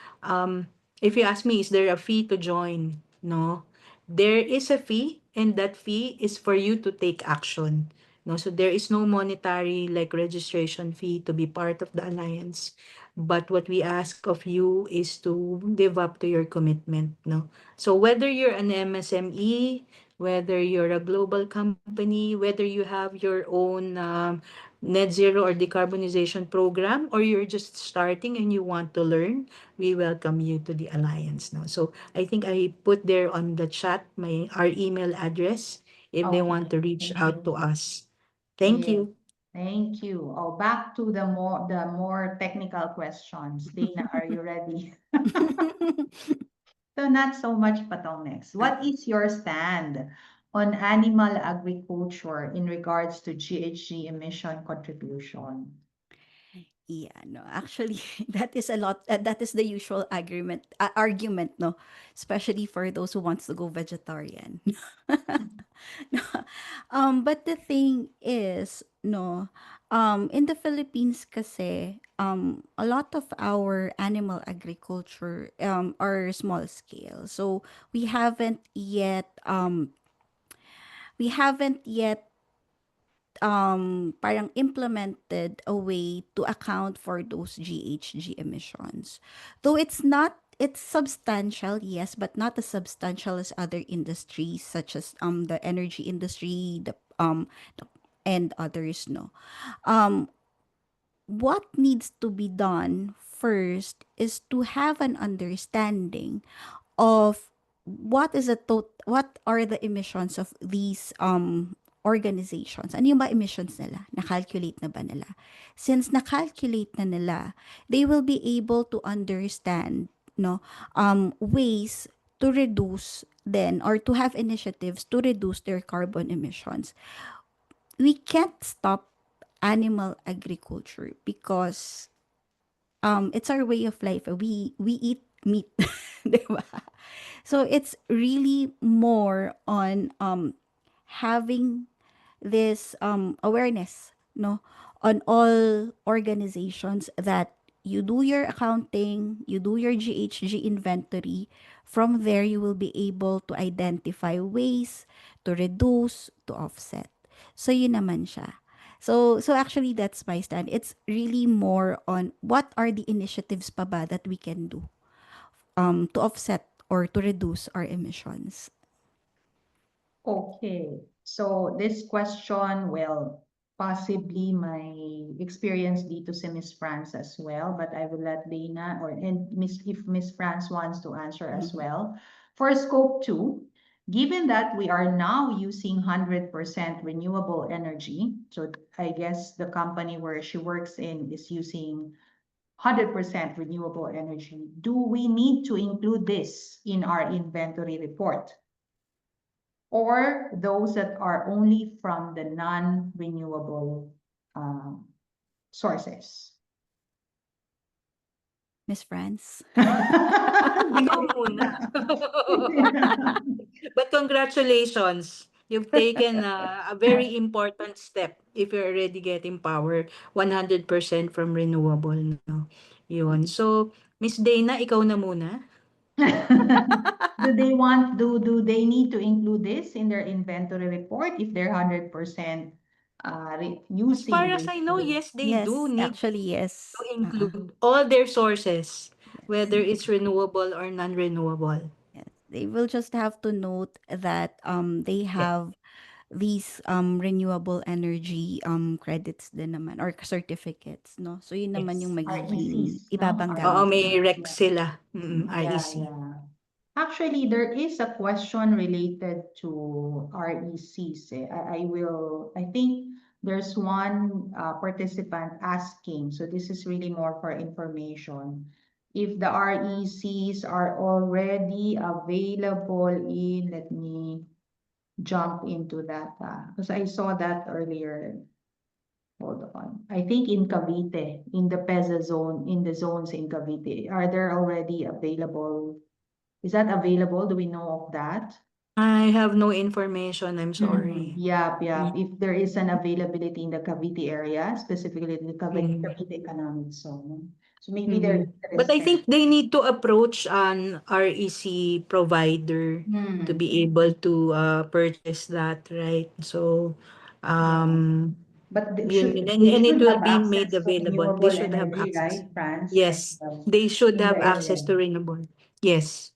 if you ask me, is there a fee to join? No. There is a fee, and that fee is for you to take action. No, so there is no monetary like registration fee to be part of the alliance. But what we ask of you is to live up to your commitment, no? So whether you're an MSME, whether you're a global company, whether you have your own net zero or decarbonization program, or you're just starting and you want to learn, we welcome you to the alliance now. So I think I put there on the chat our email address if they want Okay, to reach thank out to you. us. Thank Yes, you. thank you. Oh, back to the more technical questions. Dana, are you ready? So not so much patong next. What is your stand on animal agriculture in regards to GHG emission contribution? Yeah, no, actually, that is a lot. That is the usual argument, no, especially for those who wants to go vegetarian. No, but the thing is, no, in the Philippines, kasi, a lot of our animal agriculture, are small scale. So we haven't yet parang implemented a way to account for those GHG emissions. Though it's substantial, yes, but not as substantial as other industries such as the energy industry, and others, no. Um what needs to be done first is to have an understanding of what are the emissions of these organizations. Ano yung ba emissions nila? Na-calculate na ba nila? Since na-calculate na nila, they will be able to understand, no, ways to reduce then or to have initiatives to reduce their carbon emissions. We can't stop animal agriculture because it's our way of life. We eat meat, 'di ba? So it's really more on having this awareness, no, on all organizations that you do your accounting, you do your GHG inventory. From there, you will be able to identify ways to reduce, to offset. So yun naman siya. So actually that's my stand. It's really more on what are the initiatives pa ba that we can do to offset or to reduce our emissions. Okay, so this question, well, possibly my experience dito si Miss France as well, but I will let Dana and if Miss France wants to answer as Mhm. well. For scope 2, given that we are now using 100% renewable energy, so I guess the company where she works in is using 100% renewable energy, do we need to include this in our inventory report? Or those that are only from the non-renewable sources. Miss France? Ikaw muna. But congratulations. You've taken a very important step if you're already getting power 100% from renewable, no? Yun. So, Miss Dana, ikaw na muna. Do they need to include this in their inventory report if they're 100% As far using as this? I know, yes, they do Yes, need actually to yes. include all their sources, Yes. whether it's renewable or non-renewable. Yes. They will just have to note that they Yeah. have these renewable energy credits din naman or certificates, no? So yun naman yung Yes. magiging RECs, no? ibabangga Oo, nila. may RECs, rec yeah. sila. Yeah, REC. yeah. Actually, there is a question related to RECs. I think there's one participant asking, so this is really more for information. If the RECs are already available let me jump into that, because I saw that earlier. Hold on. I think in Cavite, in the PEZA zone, in the zones in Cavite, are there already available? Is that available? Do we know of that? I have no information. I'm sorry. Yep, yep. Mm, If there is an availability in the Cavite area, specifically the mm, Cavite Economic Zone. So maybe they're mhm. But I interested. think they need to approach an REC provider to Hmm. be able to purchase that, right? So Um, But yun, yun. they And it should will have be made access to available. They renewable should have energy, access. right, France, Yes, they should in the have access area. to renewable. Yes.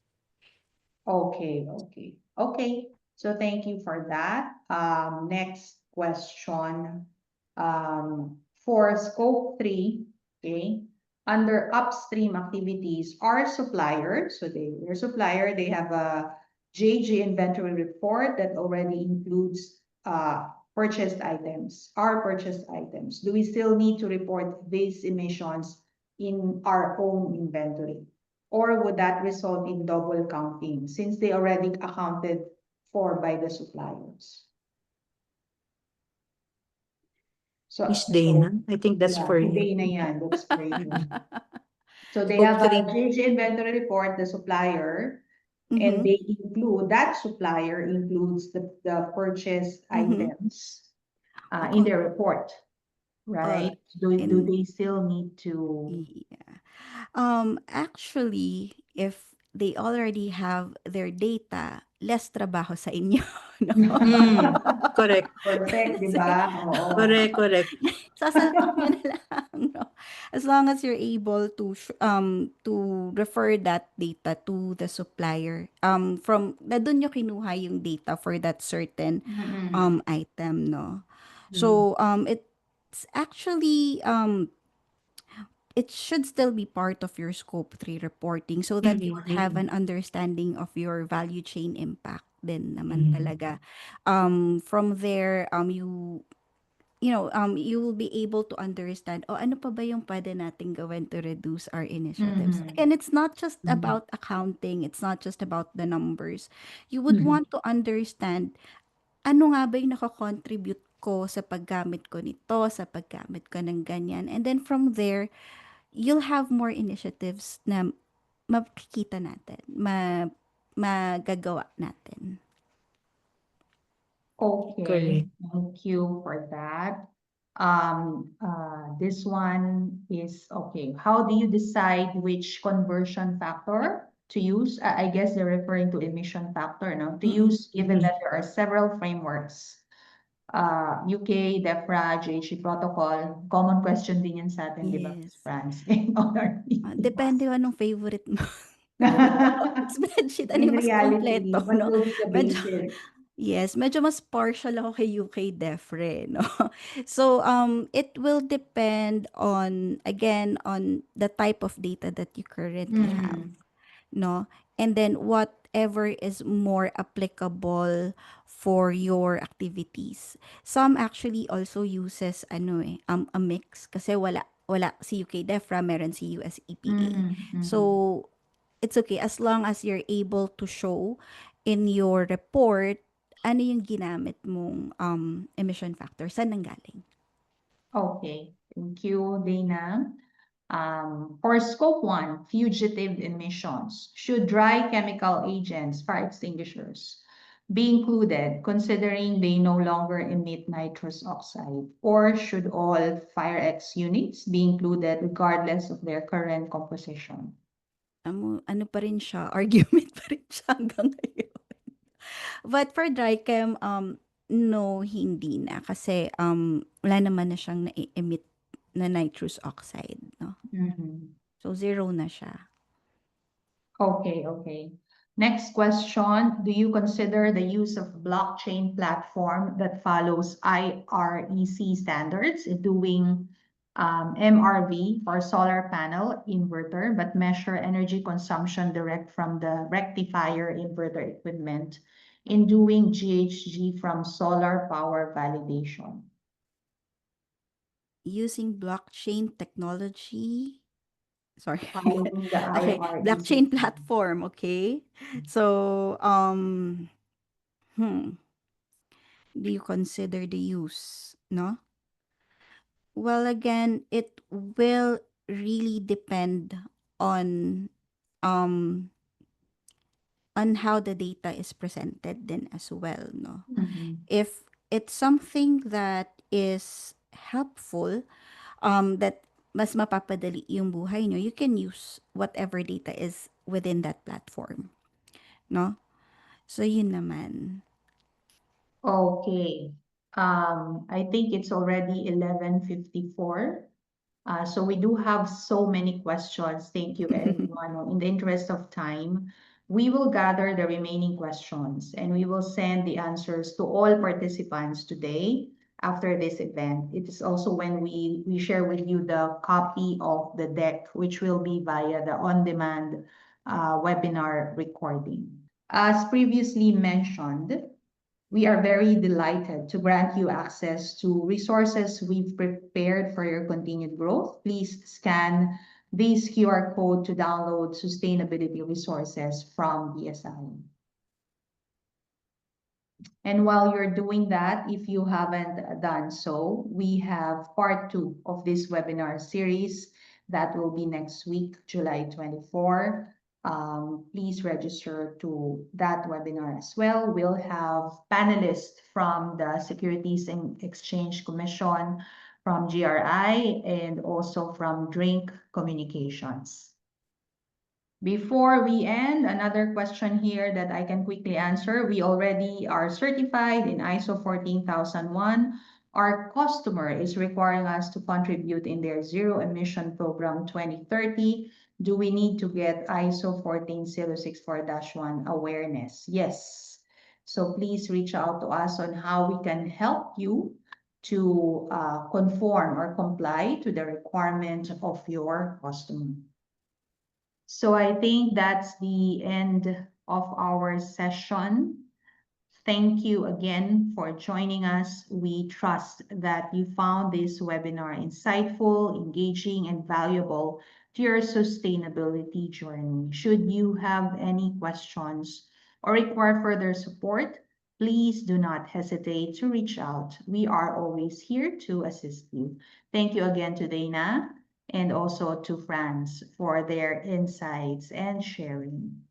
Okay. So thank you for that. Next question. For scope 3, okay, under upstream activities, our supplier, so their supplier, they have a GHG inventory report that already includes purchased items, our purchased items. Do we still need to report these emissions in our own inventory? Or would that result in double counting since they already accounted for by the suppliers? Miss So, Dana, I think that's yeah, for you. today na yan, that's for you. So they Scope have a 3. GHG inventory report, the supplier, and Mm-hmm. they include, that supplier includes the purchased Mm-hmm. items in Okay. their report, Uh, right? Do in they still need to? Yeah. Actually, if they already have their data, less trabaho sa inyo, no? Mm, correct. Perfect, di Kasi ba? Oo. Correct, correct. sasalpak niyo na lang, no? As long as you're able to refer that data to the supplier, from na dun niyo kinuha yung data for that certain Mm-mm. item, no? Mm. So, it's actually it should still be part of your scope 3 reporting so that you Mm, will have mm, an understanding of your value chain impact din naman mm, talaga. From there, you will be able to understand, oh, ano pa ba yung pwede nating gawin to reduce our initiatives. Mhm. Again, it's not just mm, about accounting, it's not just about the numbers. You would mm, want to understand, ano nga ba yung nakakontribute ko sa paggamit ko nito, sa paggamit ko ng ganyan. And then from there, you'll have more initiatives na makikita natin, magagawa natin. Okay, correct. thank you for that. This one is okay. How do you decide which conversion factor to use? I guess they're referring to emission factor, no? To Mm-mm. use, given that there are several frameworks. UK, DEFRA, GHG protocol. Common question din yan sa atin, di ba, Ms. Yes. France? In our meetings. Depende anong favorite mo. Spreadsheet, ano In yung mas reality, kompleto, what no? will be the Medyo, basis? yes, medyo mas partial ako kay UK DEFRE, no? So, it will depend on, again, on the type of data that you currently have, Mm. no? And then whatever is more applicable for your activities. Some actually also uses a mix kasi wala si UK DEFRA, meron si US EPA. Mhm, mhm. So it's okay as long as you're able to show in your report ano yung ginamit mong emission factor, saan nanggaling. Okay, thank you, Dana. For scope 1, fugitive emissions, should dry chemical agents, fire extinguishers, be included considering they no longer emit nitrous oxide? Or should all fire X units be included regardless of their current composition? Ano pa rin siya, argument pa rin siya hanggang ngayon. But for dry chem, no, hindi na. Kasi, wala naman na siyang na-emit na nitrous oxide, no? Mhm. So, zero na siya. Okay. Next question, do you consider the use of blockchain platform that follows IREC standards in doing MRV for solar panel inverter, but measure energy consumption direct from the rectifier inverter equipment in doing GHG from solar power validation? Using blockchain technology. Sorry. Following the Okay, IREC. blockchain platform, okay? So, do you consider the use, no? Well, again, it will really depend on um how the data is presented then as well, no? Mhm. If it's something that is helpful, that mas mapapadali yung buhay nyo, you can use whatever data is within that platform, no? So, yun naman. Okay. I think it's already 11:54. So we do have so many questions. Thank you, everyone. In the interest of time, we will gather the remaining questions and we will send the answers to all participants today after this event. It is also when we share with you the copy of the deck, which will be via the on-demand webinar recording. As previously mentioned, we are very delighted to grant you access to resources we've prepared for your continued growth. Please scan this QR code to download sustainability resources from BSI. And while you're doing that, if you haven't done so, we have part 2 of this webinar series that will be next week, July 24. Please register to that webinar as well. We'll have panelists from the Securities and Exchange Commission, from GRI, and also from Drink Communications. Before we end, another question here that I can quickly answer. We already are certified in ISO 14001. Our customer is requiring us to contribute in their zero emission program 2030. Do we need to get ISO 14064-1 awareness? Yes. So please reach out to us on how we can help you to conform or comply to the requirement of your customer. So I think that's the end of our session. Thank you again for joining us. We trust that you found this webinar insightful, engaging, and valuable to your sustainability journey. Should you have any questions or require further support, please do not hesitate to reach out. We are always here to assist you. Thank you again to Dana and also to Franz for their insights and sharing.